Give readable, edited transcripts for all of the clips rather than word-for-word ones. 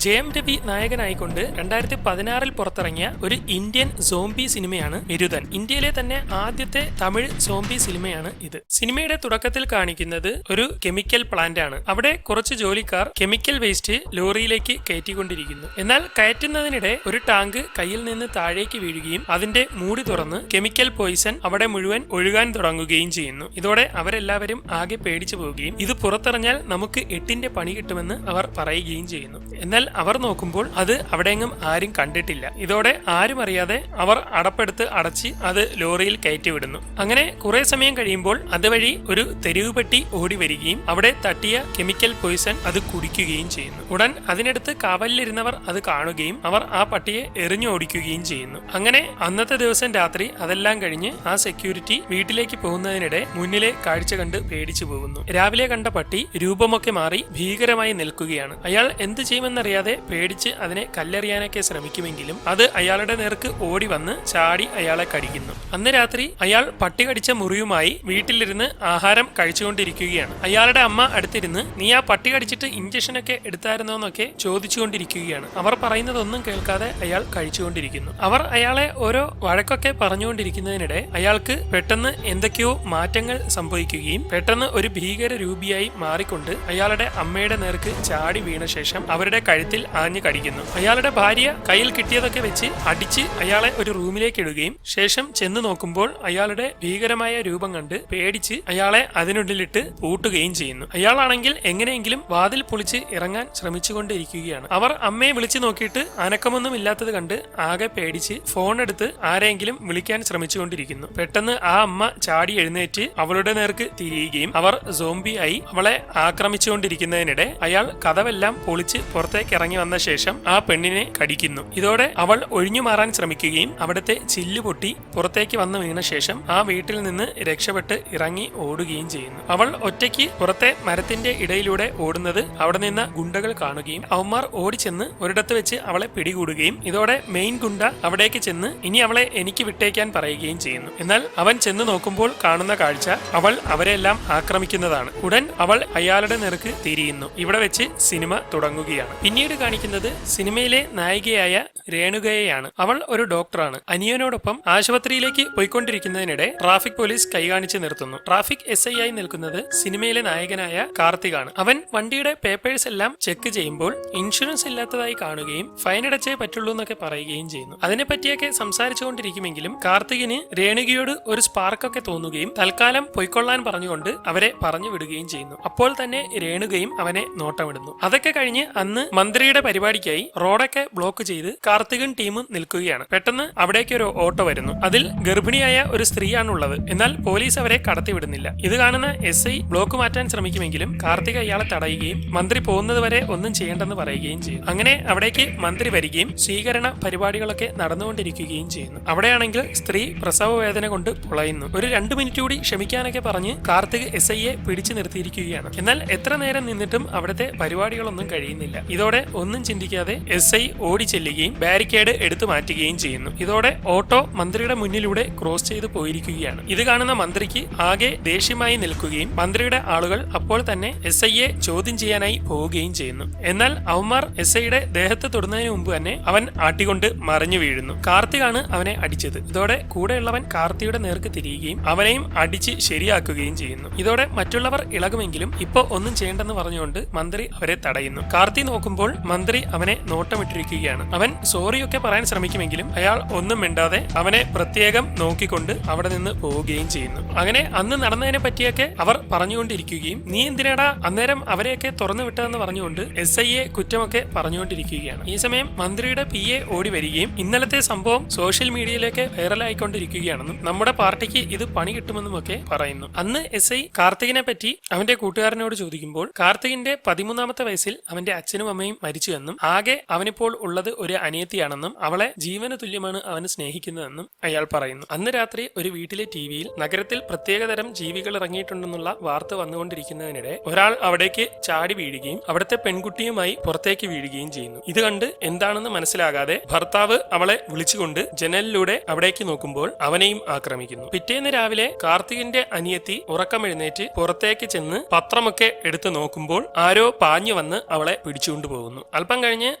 ജയം രവി നായകനായിക്കൊണ്ട് 2016 പുറത്തിറങ്ങിയ ഒരു ഇന്ത്യൻ സോംബി സിനിമയാണ് വിരുദൻ. ഇന്ത്യയിലെ തന്നെ ആദ്യത്തെ തമിഴ് സോംബി സിനിമയാണ് ഇത്. സിനിമയുടെ തുടക്കത്തിൽ കാണിക്കുന്നത് ഒരു കെമിക്കൽ പ്ലാന്റ് ആണ്. അവിടെ കുറച്ച് ജോലിക്കാർ കെമിക്കൽ വേസ്റ്റ് ലോറിയിലേക്ക് കയറ്റിക്കൊണ്ടിരിക്കുന്നു. എന്നാൽ കയറ്റുന്നതിനിടെ ഒരു ടാങ്ക് കയ്യിൽ നിന്ന് താഴേക്ക് വീഴുകയും അതിന്റെ മൂടി തുറന്ന് കെമിക്കൽ പോയിസൺ അവിടെ മുഴുവൻ ഒഴുകാൻ തുടങ്ങുകയും ചെയ്യുന്നു. ഇതോടെ അവരെല്ലാവരും ആകെ പേടിച്ചു പോവുകയും ഇത് പുറത്തിറങ്ങിയാൽ നമുക്ക് 8ന്റെ പണി കിട്ടുമെന്ന് അവർ പറയുകയും ചെയ്യുന്നു. എന്നാൽ അവർ നോക്കുമ്പോൾ അത് അവിടെയെങ്ങും ആരും കണ്ടിട്ടില്ല. ഇതോടെ ആരും അറിയാതെ അവർ അടപ്പെടുത്ത് അടച്ച് അത് ലോറിയിൽ കയറ്റിവിടുന്നു. അങ്ങനെ കുറെ സമയം കഴിയുമ്പോൾ അതുവഴി ഒരു തെരുവ് പട്ടി ഓടി വരികയും അവിടെ തട്ടിയ കെമിക്കൽ പോയിസൺ അത് കുടിക്കുകയും ചെയ്യുന്നു. ഉടൻ അതിനടുത്ത് കാവലിലിരുന്നവർ അത് കാണുകയും അവർ ആ പട്ടിയെ എറിഞ്ഞോടിക്കുകയും ചെയ്യുന്നു. അങ്ങനെ അന്നത്തെ ദിവസം രാത്രി അതെല്ലാം കഴിഞ്ഞ് ആ സെക്യൂരിറ്റി വീട്ടിലേക്ക് പോകുന്നതിനിടെ മുന്നിലെ കാഴ്ച കണ്ട് പേടിച്ചു പോകുന്നു. രാവിലെ കണ്ട പട്ടി രൂപമൊക്കെ മാറി ഭീകരമായി നിൽക്കുകയാണ്. അയാൾ എന്ത് ചെയ്യുമെന്നറിയാതെ പേടിച്ച് അതിനെ കല്ലെറിയാനൊക്കെ ശ്രമിക്കുമെങ്കിലും അത് അയാളുടെ നേർക്ക് ഓടി വന്ന് ചാടി അയാളെ കടിക്കുന്നു. അന്ന് രാത്രി അയാൾ പട്ടി കടിച്ച മുറിയുമായി വീട്ടിലിരുന്ന് ആഹാരം കഴിച്ചുകൊണ്ടിരിക്കുകയാണ്. അയാളുടെ അമ്മ അടുത്തിരുന്ന് നീ ആ പട്ടി കടിച്ചിട്ട് ഇഞ്ചക്ഷനൊക്കെ എടുത്തായിരുന്നോന്നൊക്കെ ചോദിച്ചുകൊണ്ടിരിക്കുകയാണ്. അവർ പറയുന്നതൊന്നും കേൾക്കാതെ അയാൾ കഴിച്ചുകൊണ്ടിരിക്കുന്നു. അവർ അയാളെ ഓരോ വഴക്കൊക്കെ പറഞ്ഞുകൊണ്ടിരിക്കുന്നതിനിടെ അയാൾക്ക് പെട്ടെന്ന് എന്തൊക്കെയോ മാറ്റങ്ങൾ സംഭവിക്കുകയും പെട്ടെന്ന് ഒരു ഭീകര രൂപിയായി മാറിക്കൊണ്ട് അയാളുടെ അമ്മയുടെ നേർക്ക് ചാടി വീണ ശേഷം അവരുടെ കഴുത്തിൽ ആഞ്ഞു കടിക്കുന്നു. അയാളുടെ ഭാര്യ കയ്യിൽ കിട്ടിയതൊക്കെ വെച്ച് അടിച്ച് അയാളെ ഒരു റൂമിലേക്ക് ഇടുകയും ശേഷം ചെന്ന് നോക്കുമ്പോൾ അയാളുടെ ഭീകരമായ രൂപം കണ്ട് പേടിച്ച് അയാളെ അതിനുള്ളിലിട്ട് പൂട്ടുകയും ചെയ്യുന്നു. അയാളാണെങ്കിൽ എങ്ങനെയെങ്കിലും വാതിൽ പൊളിച്ച് ഇറങ്ങാൻ ശ്രമിച്ചുകൊണ്ടിരിക്കുകയാണ്. അവർ അമ്മയെ വിളിച്ചു നോക്കിയിട്ട് അനക്കമൊന്നും ഇല്ലാത്തത് കണ്ട് ആകെ പേടിച്ച് ഫോൺ എടുത്ത് ആരെങ്കിലും വിളിക്കാൻ ശ്രമിച്ചുകൊണ്ടിരിക്കുന്നു. പെട്ടെന്ന് ആ അമ്മ ചാടി എഴുന്നേറ്റ് അവളുടെ നേർക്ക് തിരിയുകയും അവർ സോംബിയായി അവളെ ആക്രമിച്ചുകൊണ്ടിരിക്കുന്നതിനിടെ അയാൾ കതവെല്ലാം പൊളിച്ച് പുറത്തേക്ക് ഇറങ്ങി വന്ന ശേഷം ആ പെണ്ണിനെ കടിക്കുന്നു. ഇതോടെ അവൾ ഒഴിഞ്ഞു മാറാൻ ശ്രമിക്കുകയും അവിടുത്തെ ചില്ല് പൊട്ടി പുറത്തേക്ക് വന്നു വീണ ശേഷം ആ വീട്ടിൽ നിന്ന് രക്ഷപ്പെട്ട് ഇറങ്ങി ഓടുകയും ചെയ്യുന്നു. അവൾ ഒറ്റയ്ക്ക് പുറത്തെ മരത്തിന്റെ ഇടയിലൂടെ ഓടുന്നത് അവിടെ നിന്ന് ഗുണ്ടകൾ കാണുകയും അവന്മാർ ഓടിച്ചെന്ന് ഒരിടത്ത് വെച്ച് അവളെ പിടികൂടുകയും ഇതോടെ മെയിൻ ഗുണ്ട അവിടേക്ക് ചെന്ന് ഇനി അവളെ എനിക്ക് വിട്ടേക്കാൻ പറയുകയും ചെയ്യുന്നു. എന്നാൽ അവൻ ചെന്ന് നോക്കുമ്പോൾ കാണുന്ന കാഴ്ച അവൾ അവരെല്ലാം ആക്രമിക്കുന്നതാണ്. ഉടൻ അവൾ അയാളുടെ നേർക്ക് തിരിയുന്നു. ഇവിടെ വെച്ച് സിനിമ തുടങ്ങുകയാണ്. പിന്നീട് കാണിക്കുന്നത് സിനിമയിലെ നായികയായ രേണുകയെയാണ്. അവൾ ഒരു ഡോക്ടറാണ്. അനിയനോടൊപ്പം ആശുപത്രിയിലേക്ക് പോയിക്കൊണ്ടിരിക്കുന്നതിനിടെ ട്രാഫിക് പോലീസ് കൈകാണിച്ച് നിർത്തുന്നു. ട്രാഫിക് SI ആയി നിൽക്കുന്നത് സിനിമയിലെ നായകനായ കാർത്തികാണ്. അവൻ വണ്ടിയുടെ പേപ്പേഴ്സ് എല്ലാം ചെക്ക് ചെയ്യുമ്പോൾ ഇൻഷുറൻസ് ഇല്ലാത്തതായി കാണുകയും ഫൈൻ അടച്ചേ പറ്റുള്ളൂ എന്നൊക്കെ പറയുകയും ചെയ്യുന്നു. അതിനെപ്പറ്റിയൊക്കെ സംസാരിച്ചുകൊണ്ടിരിക്കുമെങ്കിലും കാർത്തികിന് രേണുകയോട് ഒരു സ്പാർക്കൊക്കെ തോന്നുകയും തൽക്കാലം പൊയ്ക്കൊള്ളാൻ പറഞ്ഞുകൊണ്ട് അവരെ പറഞ്ഞു വിടുകയും ചെയ്യുന്നു. അപ്പോൾ തന്നെ രേണുകയും അവനെ നോട്ടമിടുന്നു. അതൊക്കെ കഴിഞ്ഞ് അന്ന് മന്ത്രിയുടെ പരിപാടിക്കായി റോഡൊക്കെ ബ്ലോക്ക് ചെയ്ത് കാർത്തികൻ ടീമും നിൽക്കുകയാണ്. പെട്ടെന്ന് അവിടേക്ക് ഒരു ഓട്ടോ വരുന്നു. അതിൽ ഗർഭിണിയായ ഒരു സ്ത്രീയാണുള്ളത്. എന്നാൽ പോലീസ് അവരെ കടത്തിവിടുന്നില്ല. ഇത് കാണുന്ന SI ബ്ലോക്ക് മാറ്റാൻ ശ്രമിക്കുമെങ്കിലും കാർത്തിക അയാളെ തടയുകയും മന്ത്രി പോകുന്നത് വരെ ഒന്നും ചെയ്യേണ്ടെന്ന് പറയുകയും ചെയ്യും. അങ്ങനെ അവിടേക്ക് മന്ത്രി വരികയും സ്വീകരണ പരിപാടികളൊക്കെ നടന്നുകൊണ്ടിരിക്കുകയും ചെയ്യുന്നു. അവിടെയാണെങ്കിൽ സ്ത്രീ പ്രസവ വേദന കൊണ്ട് പൊളയുന്നു. ഒരു 2 മിനിറ്റ് കൂടി ക്ഷമിക്കാനൊക്കെ പറഞ്ഞ് കാർത്തിക് SIയെ പിടിച്ചു നിർത്തിയിരിക്കുകയാണ്. എന്നാൽ എത്ര നേരം നിന്നിട്ടും അവിടുത്തെ പരിപാടികളൊന്നും കഴിയുന്നില്ല. ഇതോടെ ഒന്നും ചിന്തിക്കാതെ SI ഓടി ചെല്ലുകയും ബാരിക്കേഡ് എടുത്തു മാറ്റുകയും ചെയ്യുന്നു. ഇതോടെ ഓട്ടോ മന്ത്രിയുടെ മുന്നിലൂടെ ക്രോസ് ചെയ്ത് പോയിരിക്കുകയാണ്. ഇത് കാണുന്ന മന്ത്രിക്ക് ആകെ ദേഷ്യമായി നിൽക്കുകയും മന്ത്രിയുടെ ആളുകൾ അപ്പോൾ തന്നെ SIയെ ചോദ്യം ചെയ്യാനായി പോവുകയും ചെയ്യുന്നു. എന്നാൽ അവന്മാർ SIയുടെ ദേഹത്ത് തൊടുന്നതിന് മുമ്പ് തന്നെ അവൻ ആട്ടിക്കൊണ്ട് മറിഞ്ഞു വീഴുന്നു. കാർത്തികാണ് അവനെ അടിച്ചത്. ഇതോടെ കൂടെയുള്ളവൻ കാർത്തിയുടെ നേർക്ക് തിരിയുകയും അവനെയും അടിച്ച് ശരിയാക്കുകയും ചെയ്യുന്നു. ഇതോടെ മറ്റുള്ളവർ ഇളകുമെങ്കിലും ഇപ്പൊ ഒന്നും ചെയ്യേണ്ടെന്ന് പറഞ്ഞുകൊണ്ട് മന്ത്രി അവരെ തടയുന്നു. കാർത്തി നോക്കുമ്പോൾ മന്ത്രി അവനെ നോട്ടമിട്ടിരിക്കുകയാണ്. അവൻ സോറിയൊക്കെ പറയാൻ ശ്രമിക്കുമെങ്കിലും അയാൾ ഒന്നും മിണ്ടാതെ അവനെ പ്രത്യേകം നോക്കിക്കൊണ്ട് അവിടെ നിന്ന് പോവുകയും ചെയ്യുന്നു. അങ്ങനെ അന്ന് നടന്നതിനെ പറ്റിയൊക്കെ അവർ പറഞ്ഞുകൊണ്ടിരിക്കുകയും നീ എന്തിനാടാ അന്നേരം അവരെയൊക്കെ തുറന്നു വിട്ടതെന്ന് പറഞ്ഞുകൊണ്ട് SIയെ കുറ്റമൊക്കെ പറഞ്ഞുകൊണ്ടിരിക്കുകയാണ്. ഈ സമയം മന്ത്രിയുടെ PA ഓടി വരികയും ഇന്നലത്തെ സംഭവം സോഷ്യൽ മീഡിയയിലേക്ക് വൈറലായിക്കൊണ്ടിരിക്കുകയാണെന്നും നമ്മുടെ പാർട്ടിക്ക് ഇത് പണി കിട്ടുമെന്നും ഒക്കെ പറയുന്നു. അന്ന് SI കാർത്തികിനെ പറ്റി അവന്റെ കൂട്ടുകാരനോട് ചോദിക്കുമ്പോൾ കാർത്തികിന്റെ 13ാമത്തെ വയസ്സിൽ അവന്റെ അച്ഛനും അമ്മയും മരിച്ചുവെന്നും ആകെ അവനിപ്പോൾ ഉള്ളത് ഒരു അനിയത്തിയാണെന്നും അവളെ ജീവന തുല്യമാണ് അവന് സ്നേഹിക്കുന്നതെന്നും അയാൾ പറയുന്നു. അന്ന് രാത്രി ഒരു വീട്ടിലെ ടിവിയിൽ നഗരത്തിൽ പ്രത്യേകതരം ജീവികൾ ഇറങ്ങിയിട്ടുണ്ടെന്നുള്ള വാർത്ത വന്നുകൊണ്ടിരിക്കുന്നതിനിടെ ഒരാൾ അവിടേക്ക് ചാടി വീഴുകയും അവിടുത്തെ പെൺകുട്ടിയുമായി പുറത്തേക്ക് വീഴുകയും ചെയ്യുന്നു. ഇത് കണ്ട് എന്താണെന്ന് മനസ്സിലാകാതെ ഭർത്താവ് അവളെ വിളിച്ചുകൊണ്ട് ജനലിലൂടെ അവിടേക്ക് നോക്കുമ്പോൾ അവനെയും ആക്രമിക്കുന്നു. പിറ്റേന്ന് രാവിലെ കാർത്തികിന്റെ അനിയത്തി ഉറക്കമെഴുന്നേറ്റ് പുറത്തേക്ക് ചെന്ന് പത്രമൊക്കെ എടുത്തു നോക്കുമ്പോൾ ആരോ പാഞ്ഞു വന്ന് അവളെ പിടിച്ചുകൊണ്ടുപോകുന്നു. പോകുന്നു. അല്പം കഴിഞ്ഞ്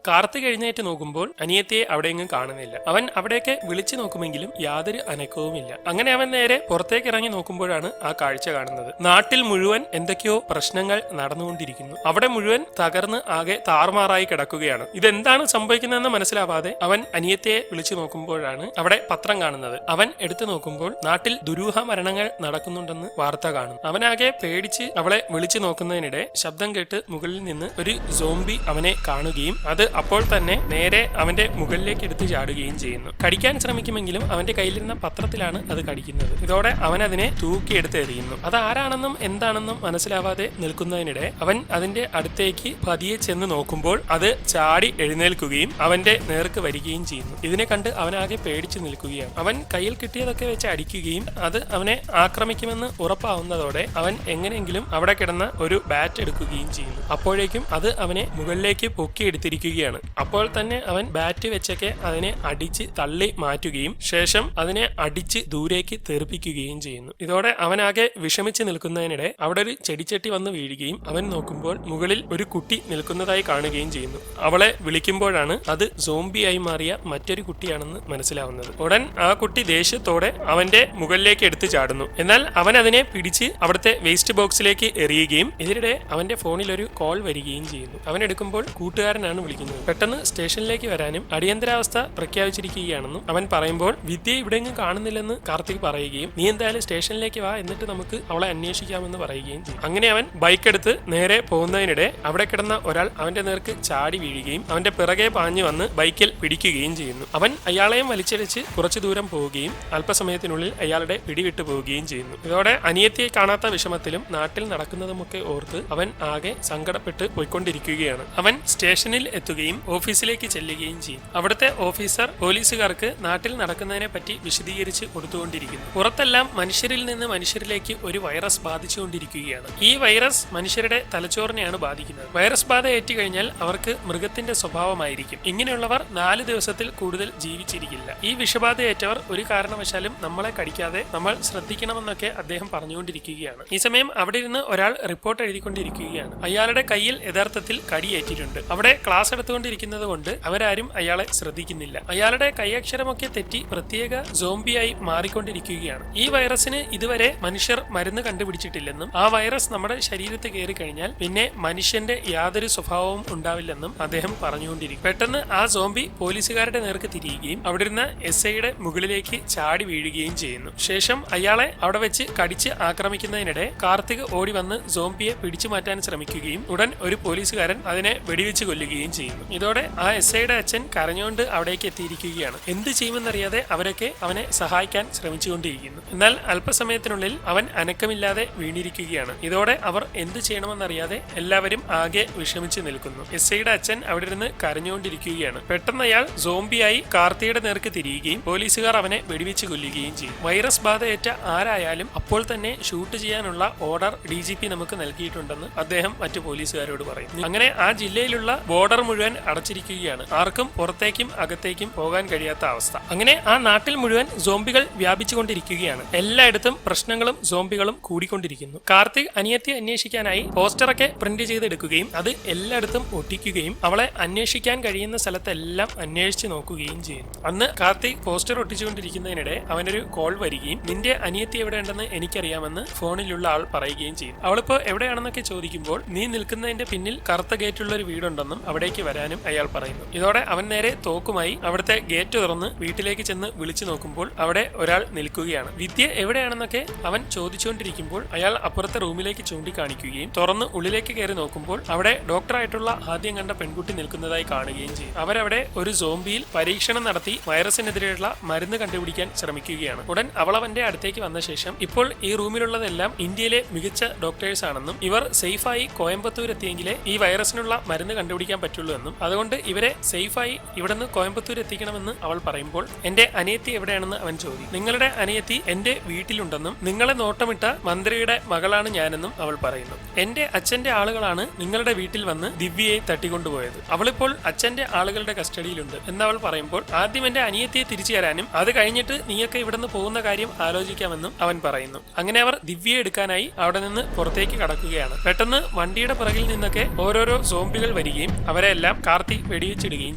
കാർത്തിക് എഴുന്നേറ്റ് നോക്കുമ്പോൾ അനിയത്തിയെ അവിടെയെങ്ങും കാണുന്നില്ല. അവൻ അവിടേക്ക് വിളിച്ചു നോക്കുമെങ്കിലും യാതൊരു അനക്കവുമില്ല. അങ്ങനെ അവൻ നേരെ പുറത്തേക്ക് ഇറങ്ങി നോക്കുമ്പോഴാണ് ആ കാഴ്ച കാണുന്നത്. നാട്ടിൽ മുഴുവൻ എന്തൊക്കെയോ പ്രശ്നങ്ങൾ നടന്നുകൊണ്ടിരിക്കുന്നു. അവിടെ മുഴുവൻ തകർന്ന് ആകെ താറുമാറായി കിടക്കുകയാണ്. ഇതെന്താണ് സംഭവിക്കുന്നതെന്ന് മനസ്സിലാവാതെ അവൻ അനിയത്തിയെ വിളിച്ചു നോക്കുമ്പോഴാണ് അവിടെ പത്രം കാണുന്നത്. അവൻ എടുത്തു നോക്കുമ്പോൾ നാട്ടിൽ ദുരൂഹ മരണങ്ങൾ നടക്കുന്നുണ്ടെന്ന് വാർത്ത കാണും. അവനാകെ പേടിച്ച് അവളെ വിളിച്ചു നോക്കുന്നതിനിടെ ശബ്ദം കേട്ട് മുകളിൽ നിന്ന് ഒരു സോംബി അവനെ കാണുകയും അത് അപ്പോൾ തന്നെ നേരെ അവന്റെ മുകളിലേക്ക് എടുത്തു ചാടുകയും ചെയ്യുന്നു. കടിക്കാൻ ശ്രമിക്കുമെങ്കിലും അവന്റെ കയ്യിലിരുന്ന പത്രത്തിലാണ് അത് കടിക്കുന്നത്. ഇതോടെ അവൻ അതിനെ തൂക്കിയെടുത്ത് എറിയുന്നു. അത് ആരാണെന്നും എന്താണെന്നും മനസ്സിലാവാതെ നിൽക്കുന്നതിനിടെ അവൻ അതിന്റെ അടുത്തേക്ക് പതിയെ ചെന്ന് നോക്കുമ്പോൾ അത് ചാടി എഴുന്നേൽക്കുകയും അവന്റെ നേർക്ക് വരികയും ചെയ്യുന്നു. ഇതിനെ കണ്ട് അവനാകെ പേടിച്ചു നിൽക്കുകയാണ്. അവൻ കയ്യിൽ കിട്ടിയതൊക്കെ വെച്ച് അടിക്കുകയും അത് അവനെ ആക്രമിക്കുമെന്ന് ഉറപ്പാവുന്നതോടെ അവൻ എങ്ങനെയെങ്കിലും അവിടെ കിടന്ന ഒരു ബാറ്റ് എടുക്കുകയും ചെയ്യുന്നു. അപ്പോഴേക്കും അത് അവനെ മുകളിലേക്ക് പൊക്കിയെടുത്തിരിക്കുകയാണ്. അപ്പോൾ തന്നെ അവൻ ബാറ്റ് വെച്ചൊക്കെ അതിനെ അടിച്ച് തള്ളി മാറ്റുകയും ശേഷം അതിനെ അടിച്ച് ദൂരേക്ക് തെറിപ്പിക്കുകയും ചെയ്യുന്നു. ഇതോടെ അവനാകെ വിഷമിച്ച് നിൽക്കുന്നതിനിടെ അവിടെ ഒരു ചെടിച്ചട്ടി വന്ന് വീഴുകയും അവൻ നോക്കുമ്പോൾ മുകളിൽ ഒരു കുട്ടി നിൽക്കുന്നതായി കാണുകയും ചെയ്യുന്നു. അവളെ വിളിക്കുമ്പോഴാണ് അത് സോംബിയായി മാറിയ മറ്റൊരു കുട്ടിയാണെന്ന് മനസ്സിലാവുന്നത്. ഉടൻ ആ കുട്ടി ദേഷ്യത്തോടെ അവന്റെ മുകളിലേക്ക് എടുത്തു ചാടുന്നു. എന്നാൽ അവൻ അതിനെ പിടിച്ച് അവിടുത്തെ വേസ്റ്റ് ബോക്സിലേക്ക് എറിയുകയും ഇതിനിടെ അവന്റെ ഫോണിൽ ഒരു കോൾ വരികയും ചെയ്യുന്നു. അവൻ എടുക്കുമ്പോൾ കൂട്ടുകാരനാണ് വിളിക്കുന്നത്. പെട്ടെന്ന് സ്റ്റേഷനിലേക്ക് വരാനും അടിയന്തരാവസ്ഥ പ്രഖ്യാപിച്ചിരിക്കുകയാണെന്നും അവൻ പറയുമ്പോൾ വിദ്യയെ ഇവിടെയെങ്കിലും കാണുന്നില്ലെന്ന് കാർത്തിക് പറയുകയും നീ എന്തായാലും സ്റ്റേഷനിലേക്ക് വാ, എന്നിട്ട് നമുക്ക് അവളെ അന്വേഷിക്കാമെന്ന് പറയുകയും ചെയ്യും. അങ്ങനെ അവൻ ബൈക്ക് എടുത്ത് നേരെ പോകുന്നതിനിടെ അവിടെ കിടന്ന ഒരാൾ അവന്റെ നേർക്ക് ചാടി വീഴുകയും അവന്റെ പിറകെ പാഞ്ഞു വന്ന് ബൈക്കിൽ പിടിക്കുകയും ചെയ്യുന്നു. അവൻ അയാളെയും വലിച്ചടിച്ച് കുറച്ചു ദൂരം പോവുകയും അല്പസമയത്തിനുള്ളിൽ അയാളുടെ പിടിവിട്ടു പോവുകയും ചെയ്യുന്നു. ഇതോടെ അനിയത്തിയെ കാണാത്ത വിഷമത്തിലും നാട്ടിൽ നടക്കുന്നതുമൊക്കെ ഓർത്ത് അവൻ ആകെ സങ്കടപ്പെട്ട് പോയിക്കൊണ്ടിരിക്കുകയാണ്. അവൻ സ്റ്റേഷനിൽ എത്തുകയും ഓഫീസിലേക്ക് ചെല്ലുകയും ചെയ്യും. അവിടുത്തെ ഓഫീസർ പോലീസുകാർക്ക് നാട്ടിൽ നടക്കുന്നതിനെ പറ്റി വിശദീകരിച്ച് കൊടുത്തുകൊണ്ടിരിക്കുന്നു. പുറത്തെല്ലാം മനുഷ്യരിൽ നിന്ന് മനുഷ്യരിലേക്ക് ഒരു വൈറസ് ബാധിച്ചുകൊണ്ടിരിക്കുകയാണ്. ഈ വൈറസ് മനുഷ്യരുടെ തലച്ചോറിനെയാണ് ബാധിക്കുന്നത്. വൈറസ് ബാധ ഏറ്റുകഴിഞ്ഞാൽ അവർക്ക് മൃഗത്തിന്റെ സ്വഭാവമായിരിക്കും. ഇങ്ങനെയുള്ളവർ 4 ദിവസത്തിൽ കൂടുതൽ ജീവിച്ചിരിക്കില്ല. ഈ വിഷബാധ ഏറ്റവർ ഒരു കാരണവശാലും നമ്മളെ കടിക്കാതെ നമ്മൾ ശ്രദ്ധിക്കണമെന്നൊക്കെ അദ്ദേഹം പറഞ്ഞുകൊണ്ടിരിക്കുകയാണ്. ഈ സമയം അവിടെ ഇരുന്ന് ഒരാൾ റിപ്പോർട്ട് എഴുതിക്കൊണ്ടിരിക്കുകയാണ്. അയാളുടെ കയ്യിൽ യഥാർത്ഥത്തിൽ കടിയേറ്റിട്ടുണ്ട്. അവിടെ ക്ലാസ് എടുത്തുകൊണ്ടിരിക്കുന്നത് കൊണ്ട് അവരാരും അയാളെ ശ്രദ്ധിക്കുന്നില്ല. അയാളുടെ കൈയക്ഷരമൊക്കെ തെറ്റി പ്രത്യേക സോംബിയായി മാറിക്കൊണ്ടിരിക്കുകയാണ്. ഈ വൈറസിന് ഇതുവരെ മനുഷ്യർ മരുന്ന് കണ്ടുപിടിച്ചിട്ടില്ലെന്നും ആ വൈറസ് നമ്മുടെ ശരീരത്തിൽ കയറി കഴിഞ്ഞാൽ പിന്നെ മനുഷ്യന്റെ യാതൊരു സ്വഭാവവും ഉണ്ടാവില്ലെന്നും അദ്ദേഹം പറഞ്ഞുകൊണ്ടിരിക്കും. പെട്ടെന്ന് ആ സോംബി പോലീസുകാരുടെ നേർക്ക് തിരിയുകയും അവിടെ ഇരുന്ന SIയുടെ മുകളിലേക്ക് ചാടി വീഴുകയും ചെയ്യുന്നു. ശേഷം അയാളെ അവിടെ വെച്ച് കടിച്ച് ആക്രമിക്കുന്നതിനിടെ കാർത്തിക് ഓടി വന്ന് സോംബിയെ പിടിച്ചു മാറ്റാൻ ശ്രമിക്കുകയും ഉടൻ ഒരു പോലീസുകാരൻ അതിനെ വെടിവെച്ച് കൊല്ലുകയും ചെയ്യുന്നു. ഇതോടെ ആ SIയുടെ അച്ഛൻ കരഞ്ഞുകൊണ്ട് അവിടേക്ക് എത്തിയിരിക്കുകയാണ്. എന്ത് ചെയ്യുമെന്നറിയാതെ അവരൊക്കെ അവനെ സഹായിക്കാൻ ശ്രമിച്ചുകൊണ്ടിരിക്കുന്നു. എന്നാൽ അല്പസമയത്തിനുള്ളിൽ അവൻ അനക്കമില്ലാതെ വീണിരിക്കുകയാണ്. ഇതോടെ അവർ എന്ത് ചെയ്യണമെന്നറിയാതെ എല്ലാവരും ആകെ വിഷമിച്ച് നിൽക്കുന്നു. SIയുടെ അച്ഛൻ അവിടെ ഇരുന്ന് കരഞ്ഞുകൊണ്ടിരിക്കുകയാണ്. പെട്ടെന്ന് അയാൾ സോംബിയായി കാർത്തിയുടെ നേർക്ക് തിരിയുകയും പോലീസുകാർ അവനെ വെടിവെച്ച് കൊല്ലുകയും ചെയ്യും. വൈറസ് ബാധയേറ്റ ആരായാലും അപ്പോൾ തന്നെ ഷൂട്ട് ചെയ്യാനുള്ള ഓർഡർ DGP നമുക്ക് നൽകിയിട്ടുണ്ടെന്ന് അദ്ദേഹം മറ്റു പോലീസുകാരോട് പറയുന്നു. അങ്ങനെ ആ ജില്ലയിലുള്ള ബോർഡർ മുഴുവൻ അടച്ചിരിക്കുകയാണ്. ആർക്കും പുറത്തേക്കും അകത്തേക്കും പോകാൻ കഴിയാത്ത അവസ്ഥ. അങ്ങനെ ആ നാട്ടിൽ മുഴുവൻ സോംബികൾ വ്യാപിച്ചുകൊണ്ടിരിക്കുകയാണ്. എല്ലായിടത്തും പ്രശ്നങ്ങളും സോംബികളും കൂടിക്കൊണ്ടിരിക്കുന്നു. കാർത്തിക് അനിയത്തിയെ അന്വേഷിക്കാനായി പോസ്റ്ററൊക്കെ പ്രിന്റ് ചെയ്തെടുക്കുകയും അത് എല്ലായിടത്തും ഒട്ടിക്കുകയും അവളെ അന്വേഷിക്കാൻ കഴിയുന്ന സ്ഥലത്തെല്ലാം അന്വേഷിച്ച് നോക്കുകയും ചെയ്യുന്നു. അന്ന് കാർത്തിക് പോസ്റ്റർ ഒട്ടിച്ചുകൊണ്ടിരിക്കുന്നതിനിടെ അവനൊരു കോൾ വരികയും നിന്റെ അനിയത്തി എവിടെയുണ്ടെന്ന് എനിക്കറിയാമെന്ന് ഫോണിലുള്ള ആൾ പറയുകയും ചെയ്യും. അവളിപ്പോ എവിടെയാണെന്നൊക്കെ ചോദിക്കുമ്പോൾ നീ നിൽക്കുന്നതിന്റെ പിന്നിൽ കറുത്ത ഗേറ്റുള്ള ഒരു വീടുണ്ടെന്നും അവിടേക്ക് വരാനും അയാൾ പറയുന്നു. ഇതോടെ അവൻ നേരെ തോക്കുമായി അവിടുത്തെ ഗേറ്റ് തുറന്ന് വീട്ടിലേക്ക് ചെന്ന് വിളിച്ചു നോക്കുമ്പോൾ അവിടെ ഒരാൾ നിൽക്കുകയാണ്. വിദ്യ എവിടെയാണെന്നൊക്കെ അവൻ ചോദിച്ചുകൊണ്ടിരിക്കുമ്പോൾ അയാൾ അപ്പുറത്തെ റൂമിലേക്ക് ചൂണ്ടിക്കാണിക്കുകയും തുറന്ന് ഉള്ളിലേക്ക് കയറി നോക്കുമ്പോൾ അവിടെ ഡോക്ടറായിട്ടുള്ള ആദ്യം കണ്ട പെൺകുട്ടി നിൽക്കുന്നതായി കാണുകയും ചെയ്യും. അവരവിടെ ഒരു സോംബിയിൽ പരീക്ഷണം നടത്തി വൈറസിനെതിരെയുള്ള മരുന്ന് കണ്ടുപിടിക്കാൻ ശ്രമിക്കുകയാണ്. ഉടൻ അവൾ അവന്റെ അടുത്തേക്ക് വന്ന ശേഷം ഇപ്പോൾ ഈ റൂമിലുള്ളതെല്ലാം ഇന്ത്യയിലെ മികച്ച ഡോക്ടേഴ്സ് ആണെന്നും ഇവർ സേഫായി കോയമ്പത്തൂർ എത്തിയെങ്കിലേ ഈ വൈറസിനുള്ള മരുന്ന് കണ്ടുപിടിക്കാൻ പറ്റുള്ളൂ എന്നും അതുകൊണ്ട് ഇവരെ സേഫായി ഇവിടുന്ന് കോയമ്പത്തൂർ എത്തിക്കണമെന്ന് അവൾ പറയുമ്പോൾ എന്റെ അനിയത്തി എവിടെയാണെന്ന് അവൻ ചോദിക്കും. നിങ്ങളുടെ അനിയത്തി എന്റെ വീട്ടിലുണ്ടെന്നും നിങ്ങളെ നോട്ടമിട്ട മന്ത്രിയുടെ മകളാണ് ഞാനെന്നും അവൾ പറയുന്നു. എന്റെ അച്ഛന്റെ ആളുകളാണ് നിങ്ങളുടെ വീട്ടിൽ വന്ന് ദിവ്യയെ തട്ടിക്കൊണ്ടുപോയത്. അവളിപ്പോൾ അച്ഛന്റെ ആളുകളുടെ കസ്റ്റഡിയിലുണ്ട് എന്നവൾ പറയുമ്പോൾ ആദ്യം എന്റെ അനിയത്തിയെ തിരിച്ചു തരാനും അത് കഴിഞ്ഞിട്ട് നീയൊക്കെ ഇവിടുന്ന് പോകുന്ന കാര്യം ആലോചിക്കാമെന്നും അവൻ പറയുന്നു. അങ്ങനെ അവർ ദിവ്യയെ എടുക്കാനായി അവിടെ നിന്ന് പുറത്തേക്ക് കടക്കുകയാണ്. പെട്ടെന്ന് വണ്ടിയുടെ പിറകിൽ നിന്നൊക്കെ ഓരോരോ സോംബികൾ വരികയും അവരെല്ലാം കാർത്തിക് വെടിവെച്ചിടുകയും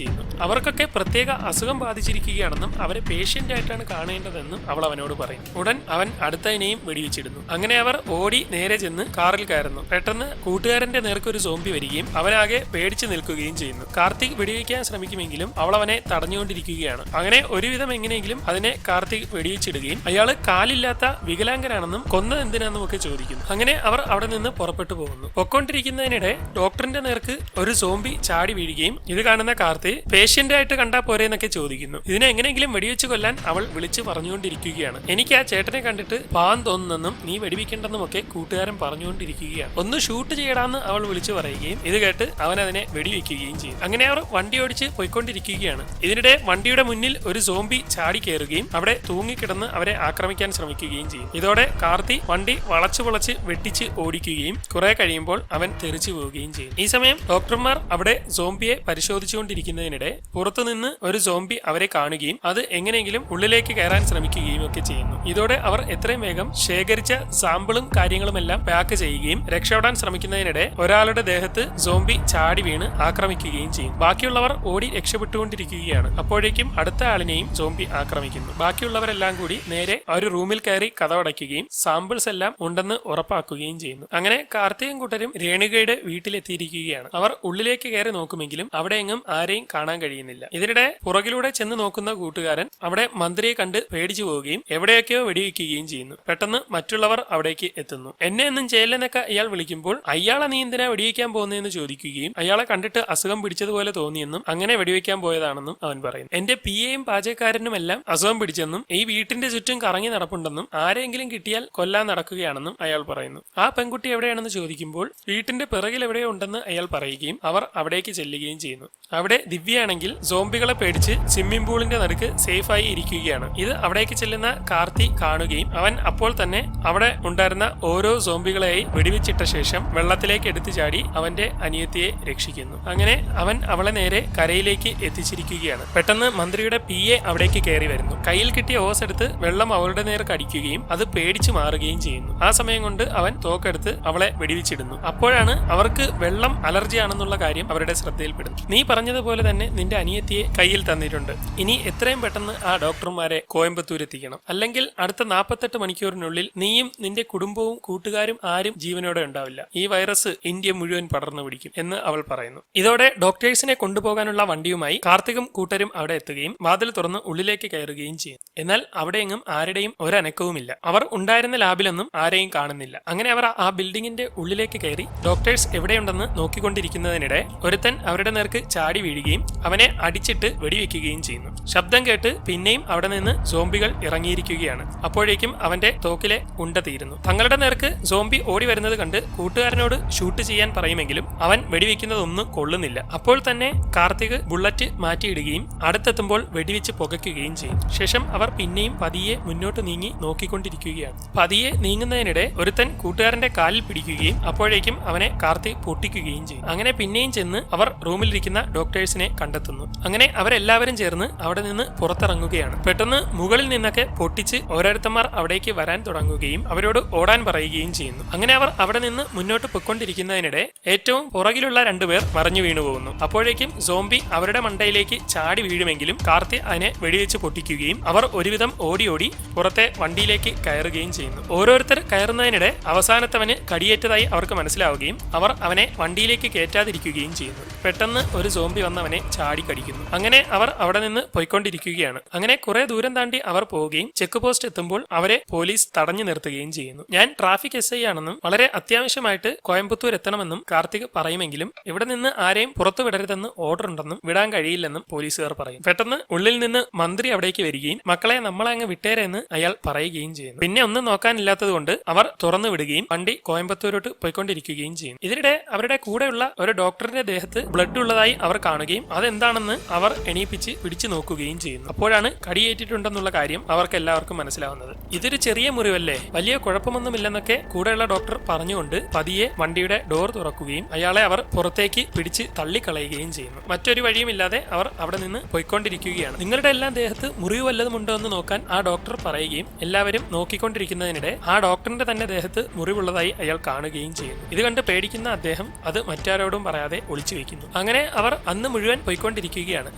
ചെയ്യുന്നു. അവർക്കൊക്കെ പ്രത്യേക അസുഖം ബാധിച്ചിരിക്കുകയാണെന്നും അവരെ പേഷ്യന്റ് ആയിട്ടാണ് കാണേണ്ടതെന്നും അവൾ അവനോട് പറയും. ഉടൻ അവൻ അടുത്തതിനെയും വെടിവെച്ചിടുന്നു. അങ്ങനെ അവർ ഓടി നേരെ ചെന്ന് കാറിൽ കയറുന്നു. പെട്ടെന്ന് കൂട്ടുകാരന്റെ നേർക്ക് ഒരു സോംബി വരികയും അവനാകെ പേടിച്ചു നിൽക്കുകയും ചെയ്യുന്നു. കാർത്തിക് വെടിവെക്കാൻ ശ്രമിക്കുമെങ്കിലും അവൾ അവനെ തടഞ്ഞുകൊണ്ടിരിക്കുകയാണ്. അങ്ങനെ ഒരുവിധം എങ്ങനെയെങ്കിലും അതിനെ കാർത്തിക് വെടിവെച്ചിടുകയും അയാള് കാലില്ലാത്ത വികലാംഗനാണെന്നും കൊന്നത് എന്തിനാണെന്നും ഒക്കെ ചോദിക്കുന്നു. അങ്ങനെ അവർ അവിടെ നിന്ന് പുറപ്പെട്ടു പോകുന്നു. പൊക്കൊണ്ടിരിക്കുന്നതിനിടെ ഡോക്ടറിന്റെ നേർക്ക് ഒരു സോംബി ചാടി വീഴുകയും ഇത് കാണുന്ന കാർത്തി പേഷ്യന്റ് ആയിട്ട് കണ്ടാ പോരെ എന്നൊക്കെ ചോദിക്കുന്നു. ഇതിനെ എങ്ങനെയെങ്കിലും വെടിവെച്ച് കൊല്ലാൻ അവൾ വിളിച്ചു പറഞ്ഞുകൊണ്ടിരിക്കുകയാണ്. എനിക്ക് ആ ചേട്ടനെ കണ്ടിട്ട് പാവം തോന്നുന്നെന്നും നീ വെടിവെക്കേണ്ടെന്നും ഒക്കെ കൂട്ടുകാരൻ പറഞ്ഞുകൊണ്ടിരിക്കുകയാണ്. ഒന്ന് ഷൂട്ട് ചെയ്യടാന്ന് അവൾ വിളിച്ചു പറയുകയും ഇത് കേട്ട് അവൻ അതിനെ വെടിവെക്കുകയും ചെയ്യും. അങ്ങനെ അവർ വണ്ടി ഓടിച്ച് പോയിക്കൊണ്ടിരിക്കുകയാണ്. ഇതിനിടെ വണ്ടിയുടെ മുന്നിൽ ഒരു സോംബി ചാടി കയറുകയും അവിടെ തൂങ്ങിക്കിടന്ന് അവരെ ആക്രമിക്കാൻ ശ്രമിക്കുകയും ചെയ്യും. ഇതോടെ കാർത്തി വണ്ടി വളച്ചു വളച്ച് വെട്ടിച്ച് ഓടിക്കുകയും കുറെ കഴിയുമ്പോൾ അവൻ തെറിച്ചു പോവുകയും ചെയ്യും. ഈ സമയം ഡോക്ടർമാർ അവിടെ സോംബിയെ പരിശോധിച്ചുകൊണ്ടിരിക്കുന്നതിനിടെ പുറത്തുനിന്ന് ഒരു സോംബി അവരെ കാണുകയും അത് എങ്ങനെയെങ്കിലും ഉള്ളിലേക്ക് കയറാൻ ശ്രമിക്കുകയും ഒക്കെ ചെയ്യുന്നു. ഇതോടെ അവർ എത്രയും വേഗം ശേഖരിച്ച സാമ്പിളും കാര്യങ്ങളുമെല്ലാം പാക്ക് ചെയ്യുകയും രക്ഷപ്പെടാൻ ശ്രമിക്കുന്നതിനിടെ ഒരാളുടെ ദേഹത്ത് സോംബി ചാടി വീണ് ആക്രമിക്കുകയും ചെയ്യും. ബാക്കിയുള്ളവർ ഓടി രക്ഷപ്പെട്ടുകൊണ്ടിരിക്കുകയാണ്. അപ്പോഴേക്കും അടുത്ത ആളിനെയും സോംബി ആക്രമിക്കുന്നു. ബാക്കിയുള്ളവരെല്ലാം കൂടി നേരെ ഒരു റൂമിൽ കയറി കതവടയ്ക്കുകയും സാമ്പിൾസ് എല്ലാം ഉണ്ടെന്ന് ഉറപ്പാക്കുകയും ചെയ്യുന്നു. അങ്ങനെ കാർത്തികൻ കൂട്ടരും രേണുകയുടെ വീട്ടിലെത്തിയിരിക്കുകയാണ്. അവർ ഉള്ളിലേക്ക് കയറി നോക്കുമെങ്കിലും അവിടെ എങ്ങും ആരെയും കാണാൻ കഴിയുന്നില്ല. ഇതിനിടെ പുറകിലൂടെ ചെന്ന് നോക്കുന്ന കൂട്ടുകാരൻ അവിടെ മന്ത്രിയെ കണ്ട് പേടിച്ചു പോവുകയും എവിടെയൊക്കെയോ വെടിവെക്കുകയും ചെയ്യുന്നു. പെട്ടെന്ന് മറ്റുള്ളവർ അവിടേക്ക് എത്തുന്നു. എന്നെ ഒന്നും ചെയ്യില്ലെന്നൊക്കെ അയാൾ വിളിക്കുമ്പോൾ അയാളെ നീ എന്തിനാ വെടിവെക്കാൻ പോകുന്നതെന്ന് ചോദിക്കുകയും അയാളെ കണ്ടിട്ട് അസുഖം പിടിച്ചതുപോലെ തോന്നിയെന്നും അങ്ങനെ വെടിവെക്കാൻ പോയതാണെന്നും അവൻ പറയുന്നു. എന്റെ പിയെയും പാചകക്കാരനുമെല്ലാം അസുഖം പിടിച്ചെന്നും ഈ വീട്ടിന്റെ ചുറ്റും കറങ്ങി നടപ്പുണ്ടെന്നും ആരെങ്കിലും കിട്ടിയാൽ കൊല്ലാൻ നടക്കുകയാണെന്നും അയാൾ പറയുന്നു. ആ പെൺകുട്ടി എവിടെയാണെന്ന് ചോദിക്കുമ്പോൾ വീട്ടിന്റെ പിറകിൽ എവിടെയോ ഉണ്ടെന്ന് അയാൾ പറയുകയും അവർ അവിടേക്ക് ചെല്ലുകയും ചെയ്യുന്നു. അവിടെ ദിവ്യയാണെങ്കിൽ സോംബികളെ പേടിച്ച് സ്വിമ്മിംഗ് പൂളിന്റെ നടുക്ക് സേഫായി ഇരിക്കുകയാണ്. ഇത് അവിടേക്ക് ചെല്ലുന്ന കാർത്തി കാണുകയും അവൻ അപ്പോൾ തന്നെ അവിടെ ഉണ്ടായിരുന്ന ഓരോ സോംബികളെയായി വെടിവെച്ചിട്ട ശേഷം വെള്ളത്തിലേക്ക് എടുത്തു ചാടി അവന്റെ അനിയത്തിയെ രക്ഷിക്കുന്നു. അങ്ങനെ അവൻ അവളെ നേരെ കരയിലേക്ക് എത്തിച്ചിരിക്കുകയാണ്. പെട്ടെന്ന് മന്ത്രിയുടെ പിയെ അവിടേക്ക് കയറി വരുന്നു. കയ്യിൽ കിട്ടിയ ഓസ് എടുത്ത് വെള്ളം അവളുടെ നേർക്ക് അടിക്കുകയും അത് പേടിച്ചു മാറുകയും ചെയ്യുന്നു. ആ സമയം കൊണ്ട് അവൻ തോക്കെടുത്ത് അവളെ വെടിവെച്ചിടുന്നു. അപ്പോഴാണ് അവർക്ക് വെള്ളം അലർജി ആണെന്നുള്ള കാര്യം അവരുടെ ശ്രദ്ധയിൽപ്പെടുന്നു. നീ പറഞ്ഞതുപോലെ തന്നെ നിന്റെ അനിയത്തിയെ കയ്യിൽ തന്നിട്ടുണ്ട്. ഇനി എത്രയും പെട്ടെന്ന് ആ ഡോക്ടർമാരെ കോയമ്പത്തൂർ എത്തിക്കണം. അല്ലെങ്കിൽ അടുത്ത 48 മണിക്കൂറിനുള്ളിൽ നീയും നിന്റെ കുടുംബവും കൂട്ടുകാരും ആരും ജീവനോടെ ഉണ്ടാവില്ല. ഈ വൈറസ് ഇന്ത്യ മുഴുവൻ പടർന്നു പിടിക്കും എന്ന് അവൾ പറയുന്നു. ഇതോടെ ഡോക്ടേഴ്സിനെ കൊണ്ടുപോകാനുള്ള വണ്ടിയുമായി കാർത്തികും കൂട്ടരും അവിടെ എത്തുകയും വാതിൽ തുറന്ന് ഉള്ളിലേക്ക് കയറുകയും ചെയ്യും. എന്നാൽ അവിടെയെങ്ങും ആരുടെയും ഒരനക്കവുമില്ല. അവർ ഉണ്ടായിരുന്ന ലാബിലൊന്നും ആരെയും കാണുന്നില്ല. അങ്ങനെ അവർ ആ ബിൽഡിംഗിന്റെ ഉള്ളിലേക്ക് കയറി ഡോക്ടേഴ്സ് എവിടെയുണ്ടെന്ന് നോക്കിക്കൊണ്ടിരിക്കുന്നതിനിടെ ഒരുത്തൻ അവരുടെ നേർക്ക് ചാടി വീഴുകയും അവനെ അടിച്ചിട്ട് വെടിവെക്കുകയും ചെയ്യുന്നു. ശബ്ദം കേട്ട് പിന്നെയും അവിടെ നിന്ന് സോംബികൾ ഇറങ്ങിയിരിക്കുകയാണ്. അപ്പോഴേക്കും അവന്റെ തോക്കിലെ ഉണ്ട തീരുന്നു. തങ്ങളുടെ നേർക്ക് സോംബി ഓടി വരുന്നത് കണ്ട് കൂട്ടുകാരനോട് ഷൂട്ട് ചെയ്യാൻ പറയുമെങ്കിലും അവൻ വെടിവെക്കുന്നതൊന്നും കൊള്ളുന്നില്ല. അപ്പോൾ തന്നെ കാർത്തിക് ബുള്ളറ്റ് മാറ്റിയിടുകയും അടുത്തെത്തുമ്പോൾ വെടിവെച്ച് പുകയ്ക്കുകയും ചെയ്യും. ശേഷം അവർ പിന്നെയും പതിയെ മുന്നോട്ട് നീങ്ങി നോക്കിക്കൊണ്ടിരിക്കുകയാണ്. പതിയെ നീങ്ങുന്നതിനിടെ ഒരുത്തൻ കൂട്ടുകാരന്റെ കാലിൽ പിടിക്കുകയും അപ്പോഴേക്കും അവനെ കാർത്തിക് പൊട്ടിക്കുകയും ചെയ്യും. അങ്ങനെ പിന്നെയും ചെന്ന് അവർ റൂമിലിരിക്കുന്ന ഡോക്ടേഴ്സിനെ കണ്ടെത്തുന്നു. അങ്ങനെ അവരെല്ലാവരും ചേർന്ന് അവിടെ നിന്ന് പുറത്തിറങ്ങുകയാണ്. പെട്ടെന്ന് മുകളിൽ നിന്നൊക്കെ പൊട്ടിച്ച് ഓരോരുത്തന്മാർ അവിടേക്ക് വരാൻ തുടങ്ങുകയും അവരോട് ഓടാൻ പറയുകയും ചെയ്യുന്നു. അങ്ങനെ അവർ അവിടെ നിന്ന് മുന്നോട്ട് പൊയ്ക്കൊണ്ടിരിക്കുന്നതിനിടെ ഏറ്റവും പുറകിലുള്ള രണ്ടുപേർ മറിഞ്ഞു വീണു പോകുന്നു. അപ്പോഴേക്കും സോംബി അവരുടെ മണ്ടയിലേക്ക് ചാടി വീഴുമെങ്കിലും കാർത്തി അതിനെ വെടിവെച്ച് പൊട്ടിക്കുകയും അവർ ഒരുവിധം ഓടി പുറത്തെ വണ്ടിയിലേക്ക് കയറുകയും ചെയ്യുന്നു. ഓരോരുത്തർ കയറുന്നതിനിടെ അവസാനത്തവന് കടിയേറ്റതായി അവർക്ക് മനസ്സിലാവുകയും അവർ അവനെ വണ്ടിയിലേക്ക് കയറ്റാതിരിക്കുകയും ചെയ്യുന്നു. പെട്ടെന്ന് ഒരു സോംബി വന്നവനെ ചാടി കടിക്കുന്നു. അങ്ങനെ അവർ അവിടെ നിന്ന് പോയിക്കൊണ്ടിരിക്കുകയാണ്. അങ്ങനെ കുറെ ദൂരം താണ്ടി അവർ പോവുകയും ചെക്ക് പോസ്റ്റ് എത്തുമ്പോൾ അവരെ പോലീസ് തടഞ്ഞു നിർത്തുകയും ചെയ്യുന്നു. ഞാൻ ട്രാഫിക് SI ആണെന്നും വളരെ അത്യാവശ്യമായിട്ട് കോയമ്പത്തൂർ എത്തണമെന്നും കാർത്തിക് പറയുമെങ്കിലും ഇവിടെ നിന്ന് ആരെയും പുറത്തു വിടരുതെന്ന് ഓർഡർ ഉണ്ടെന്നും വിടാൻ കഴിയില്ലെന്നും പോലീസുകാർ പറയും. പെട്ടെന്ന് ഉള്ളിൽ നിന്ന് മന്ത്രി അവിടേക്ക് വരികയും മക്കളെ നമ്മളെ അങ്ങ് വിട്ടേരെ എന്ന് അയാൾ പറയുകയും ചെയ്യുന്നു. പിന്നെ ഒന്നും നോക്കാനില്ലാത്തത് കൊണ്ട് അവർ തുറന്നു വിടുകയും വണ്ടി കോയമ്പത്തൂരോട്ട് പോയിക്കൊണ്ടിരിക്കുകയും ചെയ്യും. ഇതിനിടെ അവരുടെ കൂടെയുള്ള ഒരു ഡോക്ടറിന്റെ ദേഹത്ത് ബ്ലഡ് ഉള്ളതായി അവർ കാണുകയും അതെന്താണെന്ന് അവർ എണീപ്പിച്ച് പിടിച്ചു നോക്കുകയും ചെയ്യുന്നു. അപ്പോഴാണ് കടിയേറ്റിട്ടുണ്ടെന്നുള്ള കാര്യം അവർക്ക് എല്ലാവർക്കും മനസ്സിലാവുന്നത്. ഇതൊരു ചെറിയ മുറിവല്ലേ, വലിയ കുഴപ്പമൊന്നുമില്ലെന്നൊക്കെ കൂടെയുള്ള ഡോക്ടർ പറഞ്ഞുകൊണ്ട് പതിയെ വണ്ടിയുടെ ഡോർ തുറക്കുകയും അയാളെ അവർ പുറത്തേക്ക് പിടിച്ച് തള്ളിക്കളയുകയും ചെയ്യുന്നു. മറ്റൊരു വഴിയുമില്ലാതെ അവർ അവിടെ നിന്ന് പോയിക്കൊണ്ടിരിക്കുകയാണ്. നിങ്ങളുടെ എല്ലാം ദേഹത്ത് മുറിവ് വല്ലതും ഉണ്ടോ എന്ന് നോക്കാൻ ആ ഡോക്ടർ പറയുകയും എല്ലാവരും നോക്കിക്കൊണ്ടിരിക്കുന്നതിനിടെ ആ ഡോക്ടറിന്റെ തന്നെ ദേഹത്ത് മുറിവുള്ളതായി അയാൾ കാണുകയും ചെയ്യുന്നു. ഇത് കണ്ട് പേടിക്കുന്ന അദ്ദേഹം അത് മറ്റാരോടും ഉത്തരവും പറയാതെ ഒളിച്ചു വെക്കുന്നു. അങ്ങനെ അവർ അന്ന് മുഴുവൻ പോയിക്കൊണ്ടിരിക്കുകയാണ്.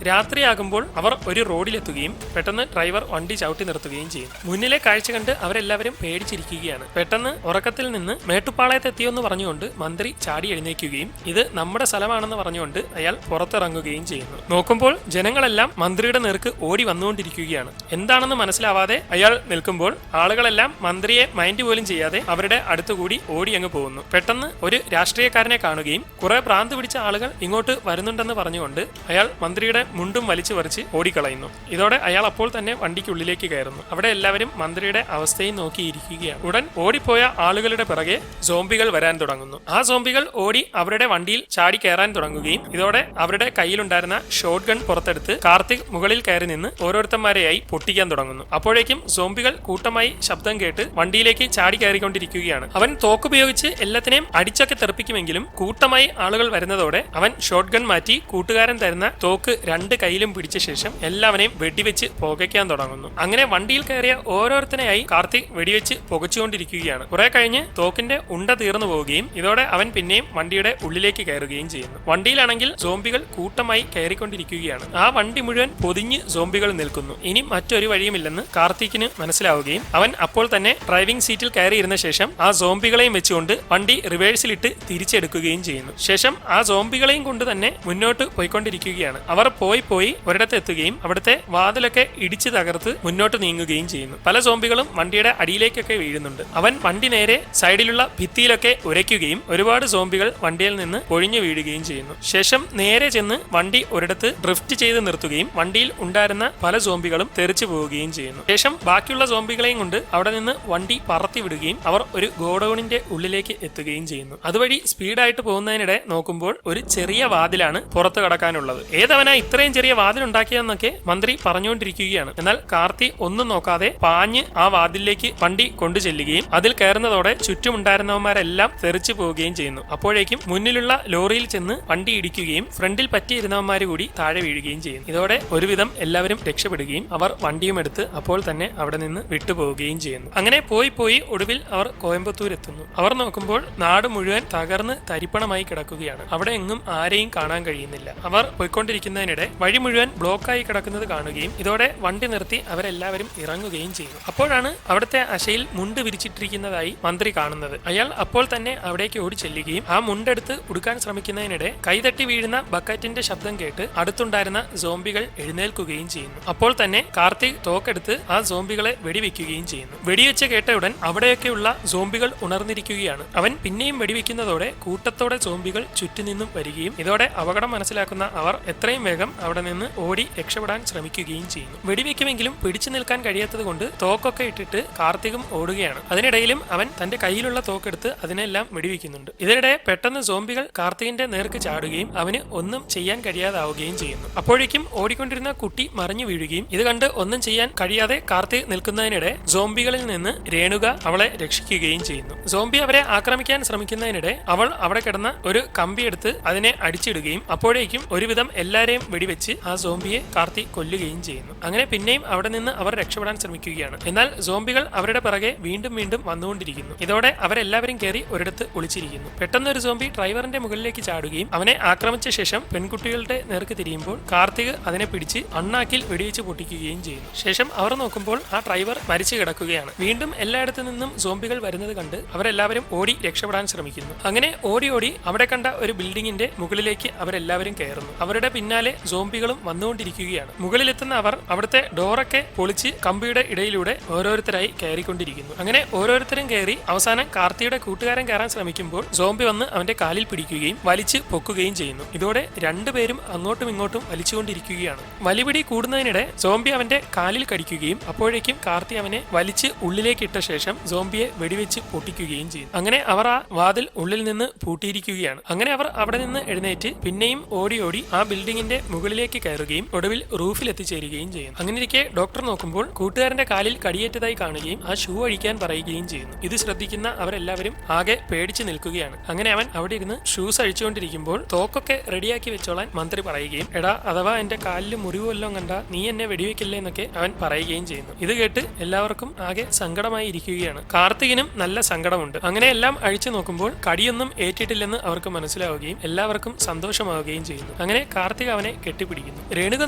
രാത്രിയാകുമ്പോൾ അവർ ഒരു റോഡിലെത്തുകയും പെട്ടെന്ന് ഡ്രൈവർ വണ്ടി ചവിട്ടി നിർത്തുകയും ചെയ്യും. മുന്നിലെ കാഴ്ച കണ്ട് അവരെല്ലാവരും പേടിച്ചിരിക്കുകയാണ്. പെട്ടെന്ന് ഉറക്കത്തിൽ നിന്ന് മേട്ടുപ്പാളയത്തെത്തിയെന്ന് പറഞ്ഞുകൊണ്ട് മന്ത്രി ചാടി എഴുന്നേൽക്കുകയും ഇത് നമ്മുടെ സ്ഥലമാണെന്ന് പറഞ്ഞുകൊണ്ട് അയാൾ പുറത്തിറങ്ങുകയും ചെയ്യുന്നു. നോക്കുമ്പോൾ ജനങ്ങളെല്ലാം മന്ത്രിയുടെ നേർക്ക് ഓടി വന്നുകൊണ്ടിരിക്കുകയാണ്. എന്താണെന്ന് മനസ്സിലാവാതെ അയാൾ നിൽക്കുമ്പോൾ ആളുകളെല്ലാം മന്ത്രിയെ മൈൻഡ് പോലും ചെയ്യാതെ അവരുടെ അടുത്തുകൂടി ഓടി അങ്ങ് പോകുന്നു. പെട്ടെന്ന് ഒരു രാഷ്ട്രീയക്കാരനെ കാണുകയും കുറെ ഭ്രാന്ത് പിടിച്ച ആളുകൾ ഇങ്ങോട്ട് വരുന്നുണ്ടെന്ന് പറഞ്ഞുകൊണ്ട് അയാൾ മന്ത്രിയുടെ മുണ്ടും വലിച്ചു പറിച്ച് ഓടിക്കളയുന്നു. ഇതോടെ അയാൾ അപ്പോൾ തന്നെ വണ്ടിക്കുള്ളിലേക്ക് കയറുന്നു. അവിടെ എല്ലാവരും മന്ത്രിയുടെ അവസ്ഥയും നോക്കിയിരിക്കുകയാണ്. ഉടൻ ഓടിപ്പോയ ആളുകളുടെ പിറകെ സോംബികൾ വരാൻ തുടങ്ങുന്നു. ആ സോംബികൾ ഓടി അവരുടെ വണ്ടിയിൽ ചാടി കയറാൻ തുടങ്ങുകയും ഇതോടെ അവരുടെ കയ്യിലുണ്ടായിരുന്ന ഷോട്ട് ഗൺ പുറത്തെടുത്ത് കാർത്തിക് മുകളിൽ കയറി നിന്ന് ഓരോരുത്തന്മാരെയായി പൊട്ടിക്കാൻ തുടങ്ങുന്നു. അപ്പോഴേക്കും സോംബികൾ കൂട്ടമായി ശബ്ദം കേട്ട് വണ്ടിയിലേക്ക് ചാടി കയറിക്കൊണ്ടിരിക്കുകയാണ്. അവൻ തോക്കുപയോഗിച്ച് എല്ലാത്തിനെയും അടിച്ചൊക്കെ തെറിപ്പിക്കുമെങ്കിലും കൂട്ടമായി ആളുകൾ വരുന്നതോടെ അവൻ ഷോട്ട് ഗൺ മാറ്റി കൂട്ടുകാരൻ തരുന്ന തോക്ക് രണ്ട് കയ്യിലും പിടിച്ച ശേഷം എല്ലാവരെയും വെടിവെച്ച് പുകയ്ക്കാൻ തുടങ്ങുന്നു. അങ്ങനെ വണ്ടിയിൽ കയറിയ ഓരോരുത്തരെയായി കാർത്തിക് വെടിവെച്ച് പുകച്ചുകൊണ്ടിരിക്കുകയാണ്. കുറെ കഴിഞ്ഞ് തോക്കിന്റെ ഉണ്ട തീർന്നു പോവുകയും ഇതോടെ അവൻ പിന്നെയും വണ്ടിയുടെ ഉള്ളിലേക്ക് കയറുകയും ചെയ്യുന്നു. വണ്ടിയിലാണെങ്കിൽ സോംബികൾ കൂട്ടമായി കയറിക്കൊണ്ടിരിക്കുകയാണ്. ആ വണ്ടി മുഴുവൻ പൊതിഞ്ഞ് സോംബികൾ നിൽക്കുന്നു. ഇനി മറ്റൊരു വഴിയുമില്ലെന്ന് കാർത്തിക്കിന് മനസ്സിലാവുകയും അവൻ അപ്പോൾ തന്നെ ഡ്രൈവിംഗ് സീറ്റിൽ കയറിയിരുന്ന ശേഷം ആ സോംബികളെയും വെച്ചുകൊണ്ട് വണ്ടി റിവേഴ്സിലിട്ട് തിരിച്ചെടുക്കുകയും ചെയ്യുന്നു. ശേഷം ആ സോംബികളെയും കൊണ്ട് തന്നെ മുന്നോട്ട് പോയിക്കൊണ്ടിരിക്കുകയാണ്. അവർ പോയി ഒരിടത്ത് എത്തുകയും അവിടുത്തെ വാതിലൊക്കെ ഇടിച്ചു തകർത്ത് മുന്നോട്ട് നീങ്ങുകയും ചെയ്യുന്നു. പല സോംബികളും വണ്ടിയുടെ അടിയിലേക്കൊക്കെ വീഴുന്നുണ്ട്. അവൻ വണ്ടി നേരെ സൈഡിലുള്ള ഭിത്തിയിലൊക്കെ ഉരയ്ക്കുകയും ഒരുപാട് സോംബികൾ വണ്ടിയിൽ നിന്ന് ഒഴിഞ്ഞു വീഴുകയും ചെയ്യുന്നു. ശേഷം നേരെ ചെന്ന് വണ്ടി ഒരിടത്ത് ഡ്രിഫ്റ്റ് ചെയ്ത് നിർത്തുകയും വണ്ടിയിൽ ഉണ്ടായിരുന്ന പല സോംബികളും തെറിച്ചു പോവുകയും ചെയ്യുന്നു. ശേഷം ബാക്കിയുള്ള സോംബികളെയും കൊണ്ട് അവിടെ നിന്ന് വണ്ടി പറത്തി വിടുകയും അവർ ഒരു ഗോഡൌണിന്റെ ഉള്ളിലേക്ക് എത്തുകയും ചെയ്യുന്നു. അതുവഴി സ്പീഡായിട്ട് പോകുന്നതിനിടെ നോക്കുമ്പോൾ ഒരു ചെറിയ വാതിലാണ് പുറത്തു കടക്കാനുള്ളത്. ഏതവനാ ഇത്രയും ചെറിയ വാതിൽ ഉണ്ടാക്കിയതെന്നൊക്കെ മന്ത്രി പറഞ്ഞുകൊണ്ടിരിക്കുകയാണ്. എന്നാൽ കാർത്തി ഒന്നും നോക്കാതെ പാഞ്ഞ് ആ വാതിലിലേക്ക് വണ്ടി കൊണ്ടു ചെല്ലുകയും അതിൽ കയറുന്നതോടെ ചുറ്റുമുണ്ടായിരുന്നവന്മാരെല്ലാം തെറിച്ചു പോവുകയും ചെയ്യുന്നു. അപ്പോഴേക്കും മുന്നിലുള്ള ലോറിയിൽ ചെന്ന് വണ്ടി ഇടിക്കുകയും ഫ്രണ്ടിൽ പറ്റിയിരുന്നവന്മാര് കൂടി താഴെ വീഴുകയും ചെയ്യുന്നു. ഇതോടെ ഒരുവിധം എല്ലാവരും രക്ഷപ്പെടുകയും അവർ വണ്ടിയും എടുത്ത് അപ്പോൾ തന്നെ അവിടെ നിന്ന് വിട്ടുപോവുകയും ചെയ്യുന്നു. അങ്ങനെ പോയി ഒടുവിൽ അവർ കോയമ്പത്തൂർ എത്തുന്നു. അവർ നോക്കുമ്പോൾ നാട് മുഴുവൻ തകർന്ന് തരിപ്പണമായി കിടക്കുകയാണ്. അവിടെ എങ്ങും ആരെയും കാണാൻ കഴിയുന്നില്ല. അവർ പോയിക്കൊണ്ടിരിക്കുന്നതിനിടെ വഴി മുഴുവൻ ബ്ലോക്കായി കിടക്കുന്നത് കാണുകയും ഇതോടെ വണ്ടി നിർത്തി അവരെല്ലാവരും ഇറങ്ങുകയും ചെയ്യുന്നു. അപ്പോഴാണ് അവിടുത്തെ അശയിൽ മുണ്ട് വിരിച്ചിട്ടിരിക്കുന്നതായി മന്ത്രി കാണുന്നത്. അയാൾ അപ്പോൾ തന്നെ അവിടേക്ക് ഓടി ചെല്ലുകയും ആ മുണ്ടെടുത്ത് ഉടുക്കാൻ ശ്രമിക്കുന്നതിനിടെ കൈതട്ടി വീഴുന്ന ബക്കറ്റിന്റെ ശബ്ദം കേട്ട് അടുത്തുണ്ടായിരുന്ന സോംബികൾ എഴുന്നേൽക്കുകയും ചെയ്യുന്നു. അപ്പോൾ തന്നെ കാർത്തിക് തോക്കെടുത്ത് ആ സോംബികളെ വെടിവെക്കുകയും ചെയ്യുന്നു. വെടിവെച്ച് കേട്ട ഉടൻ അവിടെയൊക്കെയുള്ള സോംബികൾ ഉണർന്നിരിക്കുകയാണ്. അവൻ പിന്നെയും വെടിവെക്കുന്നതോടെ കൂട്ടത്തോടെ സോംബികൾ ചുറ്റുനിന്നും വരികയും ഇതോടെ അപകടം മനസ്സിലാക്കുന്ന അവർ എത്രയും വേഗം അവിടെ നിന്ന് ഓടി രക്ഷപ്പെടാൻ ശ്രമിക്കുകയും ചെയ്യുന്നു. വെടിവെക്കുമെങ്കിലും പിടിച്ചു നിൽക്കാൻ കഴിയാത്തത് കൊണ്ട് തോക്കൊക്കെ ഇട്ടിട്ട് കാർത്തികും ഓടുകയാണ്. അതിനിടയിലും അവൻ തന്റെ കയ്യിലുള്ള തോക്കെടുത്ത് അതിനെല്ലാം വെടിവെക്കുന്നുണ്ട്. ഇതിനിടെ പെട്ടെന്ന് സോംബികൾ കാർത്തികിന്റെ നേർക്ക് ചാടുകയും അവന് ഒന്നും ചെയ്യാൻ കഴിയാതാവുകയും ചെയ്യുന്നു. അപ്പോഴേക്കും ഓടിക്കൊണ്ടിരുന്ന കുട്ടി മറിഞ്ഞു വീഴുകയും ഇത് കണ്ട് ഒന്നും ചെയ്യാൻ കഴിയാതെ കാർത്തിക് നിൽക്കുന്നതിനിടെ സോംബികളിൽ നിന്ന് രേണുക അവളെ രക്ഷിക്കുകയും ചെയ്യുന്നു. സോംബി അവരെ ആക്രമിക്കാൻ ശ്രമിക്കുന്നതിനിടെ അവൾ അവിടെ കിടന്ന ഒരു കമ്പിയെടുത്ത് അതിനെ അടിച്ചിടുകയും അപ്പോഴേക്കും ഒരുവിധം എല്ലാരെയും വെടിവെച്ച് ആ സോംബിയെ കാർത്തി കൊല്ലുകയും ചെയ്യുന്നു. അങ്ങനെ പിന്നെയും അവിടെ നിന്ന് അവർ രക്ഷപ്പെടാൻ ശ്രമിക്കുകയാണ്. എന്നാൽ സോംബികൾ അവരുടെ പിറകെ വീണ്ടും വന്നുകൊണ്ടിരിക്കുന്നു. ഇതോടെ അവരെല്ലാവരും കയറി ഒരിടത്ത് ഒളിച്ചിരിക്കുന്നു. പെട്ടെന്ന് ഒരു സോംബി ഡ്രൈവറിന്റെ മുകളിലേക്ക് ചാടുകയും അവനെ ആക്രമിച്ച ശേഷം പെൺകുട്ടികളുടെ നേർക്ക് തിരിയുമ്പോൾ കാർത്തിക് അതിനെ പിടിച്ച് അണ്ണാക്കിൽ വെടിവെച്ച് പൊട്ടിക്കുകയും ചെയ്യുന്നു. ശേഷം അവർ നോക്കുമ്പോൾ ആ ഡ്രൈവർ മരിച്ചു കിടക്കുകയാണ്. വീണ്ടും എല്ലായിടത്തു നിന്നും സോംബികൾ വരുന്നത് കണ്ട് അവരെല്ലാവരും ഓടി രക്ഷപ്പെടാൻ ശ്രമിക്കുന്നു. അങ്ങനെ ഓടി അവിടെ കണ്ട ഒരു ബിൽഡിങ്ങിന്റെ മുകളിലേക്ക് അവരെല്ലാവരും കയറുന്നു. അവരുടെ പിന്നാലെ സോംബികളും വന്നുകൊണ്ടിരിക്കുകയാണ്. മുകളിലെത്തുന്ന അവർ അവിടുത്തെ ഡോറൊക്കെ പൊളിച്ച് കമ്പിയുടെ ഇടയിലൂടെ ഓരോരുത്തരായി കയറിക്കൊണ്ടിരിക്കുന്നു. അങ്ങനെ ഓരോരുത്തരും കയറി അവസാനം കാർത്തിയുടെ കൂട്ടുകാരൻ കയറാൻ ശ്രമിക്കുമ്പോൾ സോംബി വന്ന് അവന്റെ കാലിൽ പിടിക്കുകയും വലിച്ച് പൊക്കുകയും ചെയ്യുന്നു. ഇതോടെ രണ്ടുപേരും അങ്ങോട്ടും ഇങ്ങോട്ടും വലിച്ചുകൊണ്ടിരിക്കുകയാണ്. വലിപിടി കൂടുന്നതിനിടെ സോംബി അവന്റെ കാലിൽ കടിക്കുകയും അപ്പോഴേക്കും കാർത്തി അവനെ വലിച്ച് ഉള്ളിലേക്ക് ഇട്ട ശേഷം സോംബിയെ വെടിവെച്ച് പൊട്ടിക്കുകയും ചെയ്യും. അങ്ങനെ അവർ ആ വാതിൽ ഉള്ളിൽ നിന്ന് പൂട്ടിയിരിക്കുകയാണ്. അങ്ങനെ അവർ അവിടെ നിന്ന് എഴുന്നേറ്റ് പിന്നെയും ഓടി ആ ബിൽഡിങ്ങിന്റെ മുകളിലേക്ക് കയറുകയും ഒടുവിൽ റൂഫിൽ എത്തിച്ചേരുകയും ചെയ്യും. അങ്ങനെയിരിക്കെ ഡോക്ടർ നോക്കുമ്പോൾ കൂട്ടുകാരന്റെ കാലിൽ കടിയേറ്റതായി കാണുകയും ആ ഷൂ അഴിക്കാൻ പറയുകയും ചെയ്യുന്നു. ഇത് ശ്രദ്ധിക്കുന്ന അവരെല്ലാവരും ആകെ പേടിച്ചു നിൽക്കുകയാണ്. അങ്ങനെ അവൻ അവിടെ ഇരുന്ന് ഷൂസ് അഴിച്ചുകൊണ്ടിരിക്കുമ്പോൾ തോക്കൊക്കെ റെഡിയാക്കി വെച്ചോളാൻ മന്ത്രി പറയുകയും എടാ അഥവാ എന്റെ കാലിൽ മുറിവ് വല്ലതും കണ്ട നീ എന്നെ വെടിവെക്കില്ലേ എന്നൊക്കെ അവൻ പറയുകയും ചെയ്യുന്നു. ഇത് കേട്ട് എല്ലാവർക്കും ആകെ സങ്കടമായി ഇരിക്കുകയാണ്. കാർത്തികിനും നല്ല സങ്കടമുണ്ട്. അങ്ങനെ എല്ലാം അഴിച്ചു നോക്കുമ്പോൾ കടിയൊന്നും ഏറ്റിട്ടില്ലെന്ന് അവർക്ക് മനസ്സിലായി. മനസ്സിലാവുകയും എല്ലാവർക്കും സന്തോഷമാവുകയും ചെയ്യുന്നു. അങ്ങനെ കാർത്തിക് അവനെ കെട്ടിപ്പിടിക്കുന്നു. രേണുക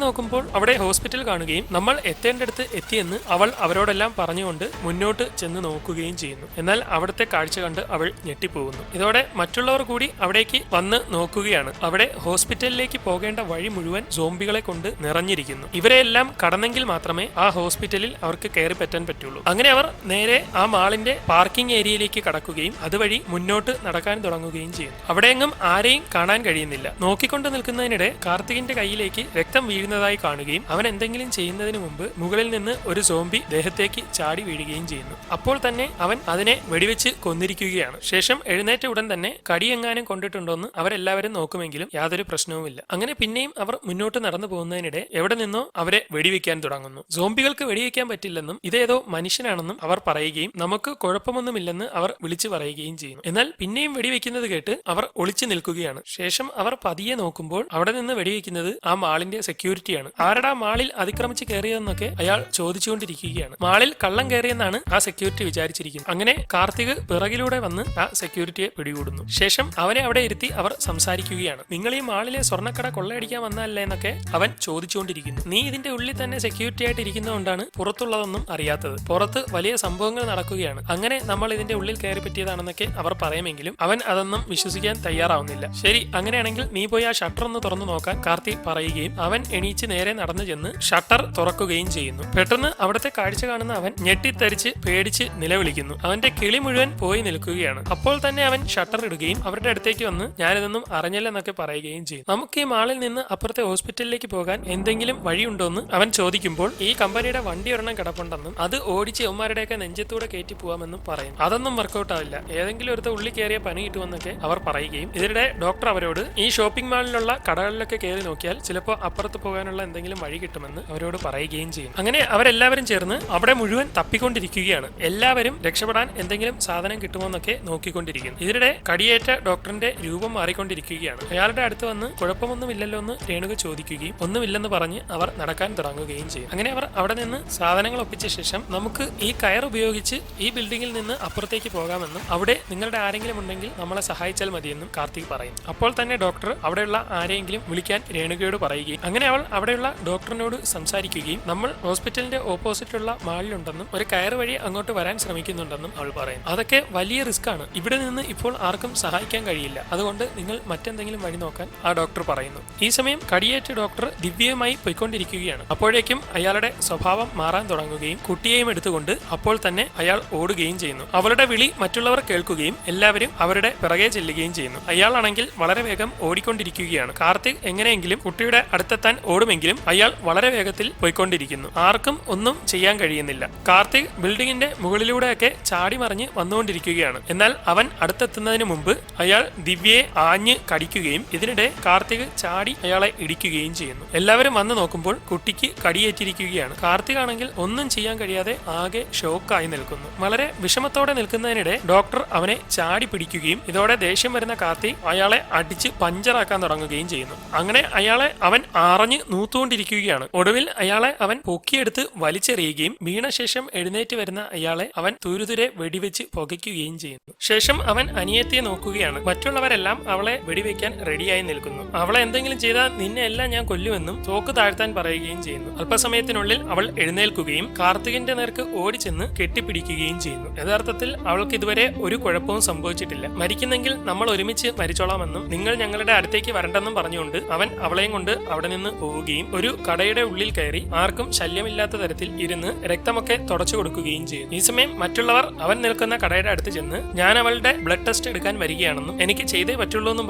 നോക്കുമ്പോൾ അവിടെ ഹോസ്പിറ്റൽ കാണുകയും നമ്മൾ എത്തേണ്ടടുത്ത് എത്തിയെന്ന് അവൾ അവരോടെല്ലാം പറഞ്ഞുകൊണ്ട് മുന്നോട്ട് ചെന്ന് നോക്കുകയും ചെയ്യുന്നു. എന്നാൽ അവിടുത്തെ കാഴ്ച കണ്ട് അവൾ ഞെട്ടിപ്പോകുന്നു. ഇതോടെ മറ്റുള്ളവർ കൂടി അവിടേക്ക് വന്ന് നോക്കുകയാണ്. അവിടെ ഹോസ്പിറ്റലിലേക്ക് പോകേണ്ട വഴി മുഴുവൻ സോംബികളെ കൊണ്ട് നിറഞ്ഞിരിക്കുന്നു. ഇവരെല്ലാം കടന്നെങ്കിൽ മാത്രമേ ആ ഹോസ്പിറ്റലിൽ അവർക്ക് കയറി പറ്റാൻ പറ്റുള്ളൂ. അങ്ങനെ അവർ നേരെ ആ മാളിന്റെ പാർക്കിംഗ് ഏരിയയിലേക്ക് കടക്കുകയും അതുവഴി മുന്നോട്ട് നടക്കാൻ തുടങ്ങുകയും ചെയ്യുന്നു. അവിടെയെങ്ങും ആരെയും കാണാൻ കഴിയുന്നില്ല. നോക്കിക്കൊണ്ട് നിൽക്കുന്നതിനിടെ കാർത്തികിന്റെ കയ്യിലേക്ക് രക്തം വീഴുന്നതായി കാണുകയും അവൻ എന്തെങ്കിലും ചെയ്യുന്നതിന് മുമ്പ് മുകളിൽ നിന്ന് ഒരു സോംബി ദേഹത്തേക്ക് ചാടി വീഴുകയും ചെയ്യുന്നു. അപ്പോൾ തന്നെ അവൻ അതിനെ വെടിവെച്ച് കൊന്നിരിക്കുകയാണ്. ശേഷം എഴുന്നേറ്റ ഉടൻ തന്നെ കടിയെങ്ങാനും കൊണ്ടിട്ടുണ്ടോന്ന് അവരെല്ലാവരും നോക്കുമെങ്കിലും യാതൊരു പ്രശ്നവുമില്ല. അങ്ങനെ പിന്നെയും അവർ മുന്നോട്ട് നടന്നു പോകുന്നതിനിടെ എവിടെ നിന്നോ അവരെ വെടിവെക്കാൻ തുടങ്ങുന്നു. സോംബികൾക്ക് വെടിവെക്കാൻ പറ്റില്ലെന്നും ഇതേതോ മനുഷ്യനാണെന്നും അവർ പറയുകയും നമുക്ക് കുഴപ്പമൊന്നുമില്ലെന്ന് അവർ വിളിച്ചു പറയുകയും ചെയ്യുന്നു. എന്നാൽ പിന്നെയും വെടിവെക്കുന്നത് കേട്ട് അവർ ഒളിച്ചു നിൽക്കുകയാണ്. ശേഷം അവർ പതിയെ നോക്കുമ്പോൾ അവിടെ നിന്ന് വെടിവെക്കുന്നത് ആ മാളിന്റെ സെക്യൂരിറ്റിയാണ്. ആരടാ മാളിൽ അതിക്രമിച്ച് കയറിയതെന്നൊക്കെ അയാൾ ചോദിച്ചുകൊണ്ടിരിക്കുകയാണ്. മാളിൽ കള്ളം കയറിയെന്നാണ് ആ സെക്യൂരിറ്റി വിചാരിച്ചിരിക്കുന്നത്. അങ്ങനെ കാർത്തിക് പിറകിലൂടെ വന്ന് ആ സെക്യൂരിറ്റിയെ പിടികൂടുന്നു. ശേഷം അവനെ അവിടെ ഇരുത്തി അവർ സംസാരിക്കുകയാണ്. നിങ്ങൾ ഈ മാളിലെ സ്വർണ്ണക്കട കൊള്ളയടിക്കാൻ വന്നല്ലേ എന്നൊക്കെ അവൻ ചോദിച്ചുകൊണ്ടിരിക്കുന്നു. നീ ഇതിന്റെ ഉള്ളിൽ തന്നെ സെക്യൂരിറ്റി ആയിട്ട് ഇരിക്കുന്നതുകൊണ്ടാണ് പുറത്തുള്ളതൊന്നും അറിയാത്തത്. പുറത്ത് വലിയ സംഭവങ്ങൾ നടക്കുകയാണ്. അങ്ങനെ നമ്മൾ ഇതിന്റെ ഉള്ളിൽ കയറി പറ്റിയതാണെന്നൊക്കെ അവർ പറയുമെങ്കിലും അവൻ അതൊന്നും വിശ്വസിക്കാൻ തയ്യാറാവുന്നില്ല. ശരി, അങ്ങനെയാണെങ്കിൽ നീ പോയി ആ ഷട്ടർ ഒന്ന് തുറന്നു നോക്കാൻ കാർത്തിക് പറയുകയും അവൻ എണീച്ച് നേരെ നടന്നു ചെന്ന് ഷട്ടർ തുറക്കുകയും ചെയ്യുന്നു. പെട്ടെന്ന് അവിടുത്തെ കാഴ്ച കാണുന്ന അവൻ ഞെട്ടിത്തരിച്ച് പേടിച്ച് നിലവിളിക്കുന്നു. അവന്റെ കിളി മുഴുവൻ പോയി നിൽക്കുകയാണ്. അപ്പോൾ തന്നെ അവൻ ഷട്ടർ ഇടുകയും അവരുടെ അടുത്തേക്ക് വന്ന് ഞാനിതൊന്നും അറിഞ്ഞില്ലെന്നൊക്കെ പറയുകയും ചെയ്യും. നമുക്ക് ഈ മാളിൽ നിന്ന് അപ്പുറത്തെ ഹോസ്പിറ്റലിലേക്ക് പോകാൻ എന്തെങ്കിലും വഴിയുണ്ടോന്ന് അവൻ ചോദിക്കുമ്പോൾ ഈ കമ്പനിയുടെ വണ്ടി ഒരെണ്ണം കിടപ്പുണ്ടെന്നും അത് ഓടിച്ച് അവന്മാരുടെയൊക്കെ നെഞ്ചത്തൂടെ കയറ്റി പോവാമെന്നും പറയും. അതൊന്നും വർക്കൗട്ട് ആവില്ല, ഏതെങ്കിലും ഒരുത്ത ഉള്ളിൽ കയറിയ പണി കിട്ടുമെന്നൊക്കെ അവർ പറയുകയും ഇതിനിടെ ഡോക്ടർ അവരോട് ഈ ഷോപ്പിംഗ് മാളിലുള്ള കടകളിലൊക്കെ കയറി നോക്കിയാൽ ചിലപ്പോൾ അപ്പുറത്ത് പോകാനുള്ള എന്തെങ്കിലും വഴി കിട്ടുമെന്ന് അവരോട് പറയുകയും ചെയ്യും. അങ്ങനെ അവരെല്ലാവരും ചേർന്ന് അവിടെ മുഴുവൻ തപ്പിക്കൊണ്ടിരിക്കുകയാണ്. എല്ലാവരും രക്ഷപ്പെടാൻ എന്തെങ്കിലും സാധനം കിട്ടുമോന്നൊക്കെ നോക്കിക്കൊണ്ടിരിക്കുന്നു. ഇതിനിടെ കടിയേറ്റ ഡോക്ടറിന്റെ രൂപം മാറിക്കൊണ്ടിരിക്കുകയാണ്. അയാളുടെ അടുത്ത് വന്ന് കുഴപ്പമൊന്നുമില്ലല്ലോ എന്ന് രേണുക ചോദിക്കുകയും ഒന്നുമില്ലെന്ന് പറഞ്ഞ് അവർ നടക്കാൻ തുടങ്ങുകയും ചെയ്യും. അങ്ങനെ അവർ അവിടെ നിന്ന് സാധനങ്ങൾ ഒപ്പിച്ച ശേഷം നമുക്ക് ഈ കയർ ഉപയോഗിച്ച് ഈ ബിൽഡിംഗിൽ നിന്ന് അപ്പുറത്തേക്ക് പോകാമെന്നും അവിടെ നിങ്ങളുടെ ആരെങ്കിലും ഉണ്ടെങ്കിൽ നമ്മളെ സഹായിച്ചാൽ മതിയെന്നും കാർത്തിക് പറയും. അപ്പോൾ തന്നെ ഡോക്ടർ അവിടെയുള്ള ആരെയെങ്കിലും വിളിക്കാൻ രേണുകയോട് പറയുകയും അങ്ങനെ അവൾ അവിടെയുള്ള ഡോക്ടറിനോട് സംസാരിക്കുകയും നമ്മൾ ഹോസ്പിറ്റലിന്റെ ഓപ്പോസിറ്റുള്ള മാളിലുണ്ടെന്നും ഒരു കയർ വഴി അങ്ങോട്ട് വരാൻ ശ്രമിക്കുന്നുണ്ടെന്നും അവൾ പറയും. അതൊക്കെ വലിയ റിസ്ക് ആണ്, ഇവിടെ നിന്ന് ഇപ്പോൾ ആർക്കും സഹായിക്കാൻ കഴിയില്ല, അതുകൊണ്ട് നിങ്ങൾ മറ്റെന്തെങ്കിലും വഴി നോക്കാൻ ആ ഡോക്ടർ പറയുന്നു. ഈ സമയം കടിയേറ്റ ഡോക്ടർ ദിവ്യയുമായി പോയിക്കൊണ്ടിരിക്കുകയാണ്. അപ്പോഴേക്കും അയാളുടെ സ്വഭാവം മാറാൻ തുടങ്ങുകയും കുട്ടിയെയും എടുത്തുകൊണ്ട് അപ്പോൾ തന്നെ അയാൾ ഓടുകയും ചെയ്യുന്നു. അവളുടെ വിളി മറ്റുള്ളവർ കേൾക്കുകയും എല്ലാവരും അവരുടെ പിറകെ ചെല്ലുകയും ചെയ്യുന്നു. അയാളാണെങ്കിൽ വളരെ വേഗം ഓടിക്കൊണ്ടിരിക്കുകയാണ്. കാർത്തിക് എങ്ങനെയെങ്കിലും കുട്ടിയുടെ അടുത്തെത്താൻ ഓടുമെങ്കിലും അയാൾ വളരെ വേഗത്തിൽ പോയിക്കൊണ്ടിരിക്കുന്നു. ആർക്കും ഒന്നും ചെയ്യാൻ കഴിയുന്നില്ല. കാർത്തിക് ബിൽഡിംഗിന്റെ മുകളിലൂടെയൊക്കെ ചാടി മറിഞ്ഞ് വന്നുകൊണ്ടിരിക്കുകയാണ്. എന്നാൽ അവൻ അടുത്തെത്തുന്നതിന് മുമ്പ് അയാൾ ദിവ്യയെ ആഞ്ഞ് കടിക്കുകയും ഇതിനിടെ കാർത്തിക് ചാടി അയാളെ ഇടിക്കുകയും ചെയ്യുന്നു. എല്ലാവരും വന്ന് നോക്കുമ്പോൾ കുട്ടിക്ക് കടിയേറ്റിരിക്കുകയാണ്. കാർത്തിക് ആണെങ്കിൽ ഒന്നും ചെയ്യാൻ കഴിയാതെ ആകെ ഷോക്കായി നിൽക്കുന്നു. വളരെ വിഷമത്തോടെ നിൽക്കുന്നതിനിടെ ഡോക്ടർ അവനെ ചാടി പിടിക്കുകയും ഇതോടെ ദേഷ്യം വരുന്ന കാർത്തിക് അയാളെ അടിച്ച് പഞ്ചറാക്കാൻ തുടങ്ങുകയും ചെയ്യുന്നു. അങ്ങനെ അയാളെ അവൻ ആറഞ്ഞ് നൂത്തുകൊണ്ടിരിക്കുകയാണ്. ഒടുവിൽ അയാളെ അവൻ പൊക്കിയെടുത്ത് വലിച്ചെറിയുകയും വീണ ശേഷം എഴുന്നേറ്റ് വരുന്ന അയാളെ അവൻ തുരുതുരെ വെടിവെച്ച് പുകയ്ക്കുകയും ചെയ്യുന്നു. ശേഷം അവൻ അനിയത്തിയെ നോക്കുകയാണ്. മറ്റുള്ളവരെല്ലാം അവളെ വെടിവെക്കാൻ റെഡിയായി നിൽക്കുന്നു. അവളെ എന്തെങ്കിലും ചെയ്താൽ നിന്നെ എല്ലാം ഞാൻ കൊല്ലുമെന്നും തോക്ക് താഴ്ത്താൻ പറയുകയും ചെയ്യുന്നു. അല്പസമയത്തിനുള്ളിൽ അവൾ എഴുന്നേൽക്കുകയും കാർത്തികിന്റെ നേർക്ക് ഓടിച്ചെന്ന് കെട്ടിപ്പിടിക്കുകയും ചെയ്യുന്നു. യഥാർത്ഥത്തിൽ അവൾക്ക് ഇതുവരെ ഒരു കുഴപ്പവും സംഭവിച്ചിട്ടില്ല. മരിക്കുന്നെങ്കിൽ നമ്മൾ ഒരുമിച്ച് മരിച്ചോളാമെന്നും നിങ്ങൾ ഞങ്ങളുടെ അടുത്തേക്ക് വരണ്ടെന്നും പറഞ്ഞുകൊണ്ട് അവൻ അവളെയും കൊണ്ട് അവിടെ നിന്ന് പോവുകയും ഒരു കടയുടെ ഉള്ളിൽ കയറി ആർക്കും ശല്യമില്ലാത്ത തരത്തിൽ ഇരുന്ന് രക്തമൊക്കെ തുടച്ചു കൊടുക്കുകയും ചെയ്യും. ഈ സമയം മറ്റുള്ളവർ അവൻ നിൽക്കുന്ന കടയുടെ അടുത്ത് ചെന്ന് ഞാൻ അവളുടെ ബ്ലഡ് ടെസ്റ്റ് എടുക്കാൻ വരികയാണെന്നും എനിക്ക് ചെയ്തേ പറ്റുള്ളൂ എന്നും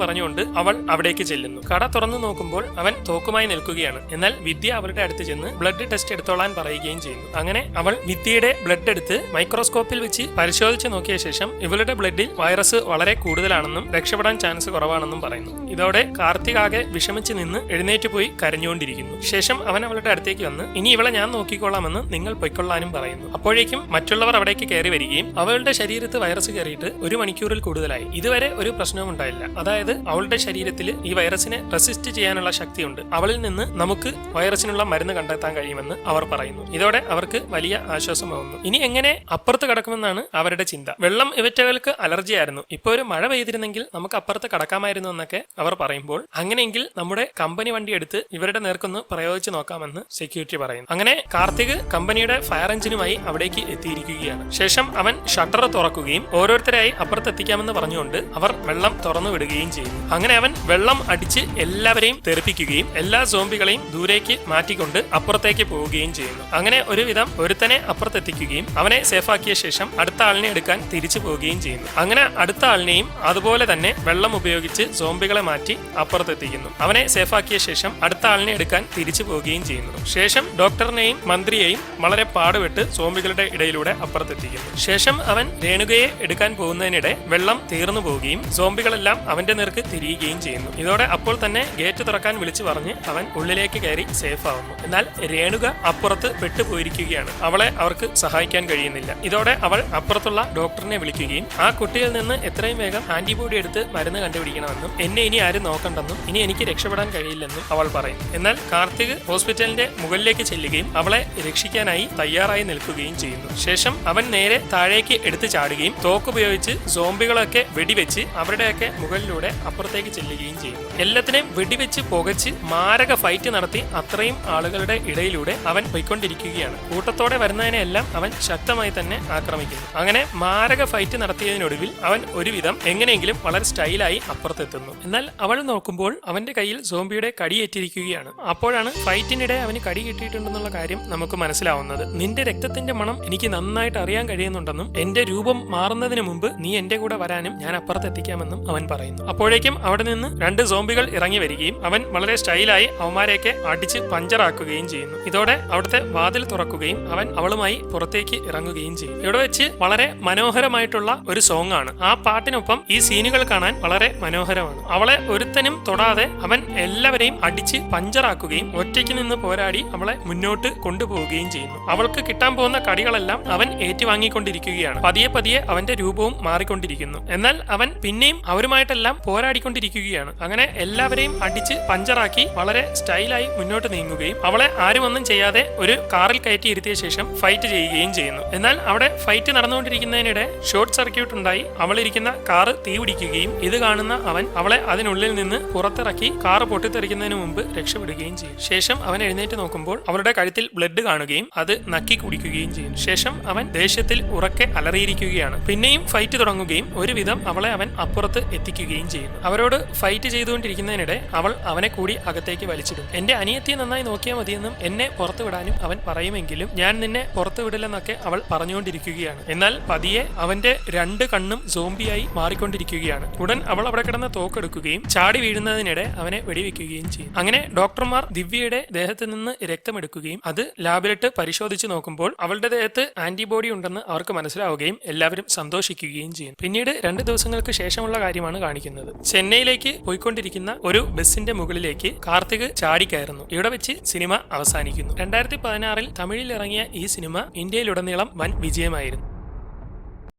പറഞ്ഞുകൊണ്ട് അവൾ അവിടേക്ക് ചെല്ലുന്നു. കട തുറന്നു നോക്കുമ്പോൾ അവൻ തോക്കുമായി നിൽക്കുകയാണ്. എന്നാൽ വിദ്യ അവരുടെ അടുത്ത് ചെന്ന് ബ്ലഡ് ടെസ്റ്റ് എടുത്തോളാൻ പറയുകയും ചെയ്യുന്നു. അങ്ങനെ അവൾ വിദ്യയുടെ ബ്ലഡ് എടുത്ത് മൈക്രോസ്കോപ്പിൽ വെച്ച് പരിശോധിച്ച് നോക്കിയ ശേഷം ഇവളുടെ ബ്ലഡിൽ വൈറസ് വളരെ കൂടുതലാണെന്നും രക്ഷപ്പെടാൻ ചാൻസ് കുറവാണെന്നും പറയുന്നു. ഇതോടെ കാർത്തിക് ആകെ വിഷമിച്ച് നിന്ന് എഴുന്നേറ്റ് പോയി കരഞ്ഞുകൊണ്ടിരിക്കുന്നു. ശേഷം അവൻ അവളുടെ അടുത്തേക്ക് വന്ന് ഇനി ഇവളെ ഞാൻ നോക്കിക്കൊള്ളാമെന്ന് നിങ്ങൾ പൊയ്ക്കൊള്ളാനും പറയുന്നു. അപ്പോഴേക്കും മറ്റുള്ളവർ അവിടേക്ക് കയറി വരികയും അവളുടെ ശരീരത്ത് വൈറസ് കയറിയിട്ട് 1 മണിക്കൂറിൽ കൂടുതലായി. ഇതുവരെ ഒരു പ്രശ്നവും ഉണ്ടായില്ല. അതായത് അവളുടെ ശരീരത്തിൽ ഈ വൈറസിനെ റെസിസ്റ്റ് ചെയ്യാനുള്ള ശക്തിയുണ്ട്. അവളിൽ നിന്ന് നമുക്ക് വൈറസിനുള്ള മരുന്ന് കണ്ടെത്താൻ കഴിയുമെന്ന് അവർ പറയുന്നു. ഇതോടെ അവർക്ക് വലിയ ആശ്വാസമാവുന്നു. ഇനി എങ്ങനെ അപ്പുറത്ത് കടക്കുമെന്നാണ് അവരുടെ ചിന്ത. വെള്ളം ഇവറ്റകൾക്ക് അലർജി ആയിരുന്നു. ഇപ്പൊ ഒരു മഴ പെയ്തിരുന്നെങ്കിൽ നമുക്ക് നമുക്കപ്പുറത്ത് കടക്കാമായിരുന്നു എന്നൊക്കെ അവർ പറയുമ്പോൾ, അങ്ങനെയെങ്കിൽ നമ്മുടെ കമ്പനി വണ്ടി എടുത്ത് ഇവരുടെ നേർക്കൊന്ന് പ്രയോഗിച്ച് നോക്കാമെന്ന് സെക്യൂരിറ്റി പറയുന്നു. അങ്ങനെ കാർത്തിക് കമ്പനിയുടെ ഫയർ എഞ്ചിനുമായി അവിടേക്ക് എത്തിയിരിക്കുകയാണ്. ശേഷം അവൻ ഷട്ടർ തുറക്കുകയും ഓരോരുത്തരായി അപ്പുറത്തെത്തിക്കാമെന്ന് പറഞ്ഞുകൊണ്ട് അവർ വെള്ളം തുറന്നു വിടുകയും ചെയ്യുന്നു. അങ്ങനെ അവൻ വെള്ളം അടിച്ച് എല്ലാവരെയും തെറിപ്പിക്കുകയും എല്ലാ സോംബികളെയും ദൂരേക്ക് മാറ്റിക്കൊണ്ട് അപ്പുറത്തേക്ക് പോവുകയും ചെയ്യുന്നു. അങ്ങനെ ഒരുവിധം ഒരുത്തനെ അപ്പുറത്തെത്തിക്കുകയും അവനെ സേഫാക്കിയ ശേഷം അടുത്ത ആളിനെ എടുക്കാൻ തിരിച്ചു പോവുകയും ചെയ്യുന്നു. അങ്ങനെ അടുത്ത ആളിനെയും അതുപോലെ തന്നെ വെള്ളം ഉപയോഗിച്ച് സോംബികളെ മാറ്റി അപ്പുറത്തെത്തിക്കുന്നു. അവനെ സേഫാക്കിയ ശേഷം അടുത്ത ആളിനെ എടുക്കാൻ തിരിച്ചു പോവുകയും ചെയ്യുന്നു. ശേഷം ഡോക്ടറിനെയും മന്ത്രിയെയും വളരെ പാടുപെട്ട് സോംബികളുടെ ഇടയിലൂടെ അപ്പുറത്തെത്തിക്കുന്നു. ശേഷം അവൻ രേണുകയെ എടുക്കാൻ പോകുന്നതിനിടെ വെള്ളം തീർന്നു പോവുകയും സോംബികളെല്ലാം അവന്റെ നേർക്ക് തിരിയുകയും ചെയ്യുന്നു. ഇതോടെ അപ്പോൾ തന്നെ ഗേറ്റ് തുറക്കാൻ വിളിച്ചു പറഞ്ഞ് അവൻ ഉള്ളിലേക്ക് കയറി സേഫ് ആവുന്നു. എന്നാൽ രേണുക അപ്പുറത്ത് പെട്ടുപോയിരിക്കുകയാണ്. അവളെ അവർക്ക് സഹായിക്കാൻ കഴിയുന്നില്ല. ഇതോടെ അവൾ അപ്പുറത്തുള്ള ഡോക്ടറിനെ വിളിക്കുകയും ആ കുട്ടിയിൽ നിന്ന് എത്രയും വേഗം ആന്റിബോഡി എടുത്ത് മരുന്ന് കണ്ടുപിടിക്കണമെന്നും എന്നെ ഇനി ആരും നോക്കണ്ടെന്നും ഇനി എനിക്ക് രക്ഷപ്പെടാൻ കഴിയില്ലെന്നും അവൾ പറയും. എന്നാൽ കാർത്തിക് ഹോസ്പിറ്റലിന്റെ മുകളിലേക്ക് ചെല്ലുകയും അവളെ രക്ഷിക്കാനായി തയ്യാറായി നിൽക്കുകയും ചെയ്യുന്നു. ശേഷം അവൻ നേരെ താഴേക്ക് എടുത്തു ചാടുകയും തോക്കുപയോഗിച്ച് സോംബികളൊക്കെ വെടിവെച്ച് അവരുടെയൊക്കെ മുകളിലൂടെ അപ്പുറത്തേക്ക് ചെല്ലുകയും ചെയ്യുന്നു. എല്ലാത്തിനെയും വെടിവെച്ച് പുകച്ച് മാരക ഫൈറ്റ് നടത്തി അത്രയും ആളുകളുടെ ഇടയിലൂടെ അവൻ പോയിക്കൊണ്ടിരിക്കുകയാണ്. കൂട്ടത്തോടെ വരുന്നതിനെല്ലാം അവൻ ശക്തമായി തന്നെ ആക്രമിക്കുന്നു. അങ്ങനെ മാരക ഫൈറ്റ് നടത്തിയതിനൊടുവിൽ അവൻ ഒരുവിധം എങ്ങനെയെങ്കിലും വളരെ സ്റ്റൈലായി അപ്പുറത്തെത്തുന്നു. എന്നാൽ അവൾ നോക്കുമ്പോൾ അവന്റെ കയ്യിൽ സോംബിയുടെ കടിയേറ്റിരിക്കുകയാണ്. അപ്പോഴാണ് ഫൈറ്റിനിടെ അവന് കടി കിട്ടിയിട്ടുണ്ടെന്നുള്ള കാര്യം നമുക്ക് മനസ്സിലാവുന്നത്. നിന്റെ രക്തത്തിന്റെ മണം എനിക്ക് നന്നായിട്ട് അറിയാൻ കഴിയുന്നുണ്ടെന്നും എന്റെ രൂപം മാറുന്നതിന് മുമ്പ് നീ എന്റെ കൂടെ വരാനും ഞാൻ അപ്പുറത്തെത്തിക്കാമെന്നും അവൻ പറയുന്നു. അപ്പോഴേക്കും അവിടെ നിന്ന് 2 സോംബികൾ ഇറങ്ങി വരികയും അവൻ വളരെ സ്റ്റൈലായി അവന്മാരെയൊക്കെ അടിച്ച് പഞ്ചറാക്കുകയും ചെയ്യുന്നു. ഇതോടെ അവിടുത്തെ വാതിൽ തുറക്കുകയും അവൻ അവളുമായി പുറത്തേക്ക് ഇറങ്ങുകയും ചെയ്യും. ഇവിടെ വെച്ച് വളരെ മനോഹരമായിട്ടുള്ള ഒരു സോങ് ആണ്. ആ പാട്ടിനൊപ്പം ഈ സീനുകൾ കാണാൻ വളരെ മനോഹരമാണ്. അവളെ ഒരുത്തനും തൊടാതെ അവൻ എല്ലാവരെയും അടിച്ച് പഞ്ചറാക്കുകയും ഒറ്റയ്ക്ക് നിന്ന് പോരാടി അവളെ മുന്നോട്ട് കൊണ്ടുപോവുകയും ചെയ്യുന്നു. അവൾക്ക് കിട്ടാൻ പോകുന്ന കടികളെല്ലാം അവൻ ഏറ്റുവാങ്ങിക്കൊണ്ടിരിക്കുകയാണ്. പതിയെ പതിയെ അവന്റെ രൂപവും മാറിക്കൊണ്ടിരിക്കുന്നു. എന്നാൽ അവൻ പിന്നെയും അവരുമായിട്ടെല്ലാം പോരാടിക്കൊണ്ടിരിക്കുകയാണ്. അങ്ങനെ എല്ലാവരെയും അടിച്ച് പഞ്ചറാക്കി വളരെ സ്റ്റൈലായി മുന്നോട്ട് നീങ്ങുകയും അവളെ ആരും ഒന്നും ചെയ്യാതെ ഒരു കാറിൽ കയറ്റി ഇരുത്തിയ ശേഷം ഫൈറ്റ് ചെയ്യുകയും ചെയ്യുന്നു. എന്നാൽ അവിടെ ഫൈറ്റ് നടന്നുകൊണ്ടിരിക്കുന്നതിനിടെ ഷോർട്ട് സർക്യൂട്ട് ഉണ്ടായി അവളിരിക്കുന്ന കാറ് തീപിടിക്കുകയും ഇത് കാണുന്ന അവൻ അവളെ അതിനുള്ളിൽ നിന്ന് പുറത്തിറക്കി കാറ് പൊട്ടിത്തെറിക്കുന്നതിന് മുമ്പ് രക്ഷപ്പെടുകയും ചെയ്യും. ശേഷം അവൻ എഴുന്നേറ്റ് നോക്കുമ്പോൾ അവളുടെ കഴുത്തിൽ ബ്ലഡ് കാണുകയും അത് നക്കി കുടിക്കുകയും ചെയ്യും. ശേഷം അവൻ ദേഷ്യത്തിൽ ഉറക്കെ അലറിയിരിക്കുകയാണ്. പിന്നെയും ഫൈറ്റ് തുടങ്ങുകയും ഒരുവിധം അവളെ അവൻ അപ്പുറത്ത് എത്തിക്കുകയും ചെയ്യുന്നു. അവരോട് ഫൈറ്റ് ചെയ്തുകൊണ്ടിരിക്കുന്നതിനിടെ അവൾ അവനെ കൂടി അകത്തേക്ക് വലിച്ചിടും. എന്റെ അനിയത്തിയെ നന്നായി നോക്കിയാൽ മതിയെന്നും എന്നെ പുറത്തു വിടാനും അവൻ പറയുമെങ്കിലും ഞാൻ നിന്നെ പുറത്തു വിടില്ലെന്നൊക്കെ അവൾ പറഞ്ഞുകൊണ്ടിരിക്കുകയാണ്. എന്നാൽ പതിയെ അവന്റെ 2 കണ്ണും സോംബിയായി മാറിക്കൊണ്ടിരിക്കുകയാണ്. ഉടൻ അവൾ അവിടെ കിടന്ന തോക്കെടുക്കുകയും ചാടി വീഴുന്നതിനിടെ അവനെ വെടിവെക്കുകയും ചെയ്യും. അങ്ങനെ ഡോക്ടർമാർ ദിവ്യയുടെ ദേഹത്ത് നിന്ന് രക്തമെടുക്കുകയും അത് ലാബിലിട്ട് പരിശോധിച്ച് നോക്കുമ്പോൾ അവളുടെ ദേഹത്ത് ആന്റിബോഡി ഉണ്ടെന്ന് അവർക്ക് മനസ്സിലാവുകയും എല്ലാവരും സന്തോഷിക്കുകയും ചെയ്യും. പിന്നീട് 2 ദിവസങ്ങൾക്ക് ശേഷമുള്ള കാര്യമാണ് കാണിക്കുന്നത്. ചെന്നൈയിലേക്ക് പോയിക്കൊണ്ടിരിക്കുന്ന ഒരു ബസിന്റെ മുകളിലേക്ക് കാർത്തിക് ചാടിക്കയറുന്നു. ഇവിടെ വെച്ച് സിനിമ അവസാനിക്കുന്നു. 2016 തമിഴിൽ ഇറങ്ങിയ ഈ സിനിമ ഇന്ത്യയിലുടനീളം വൻ വിജയമായിരുന്നു.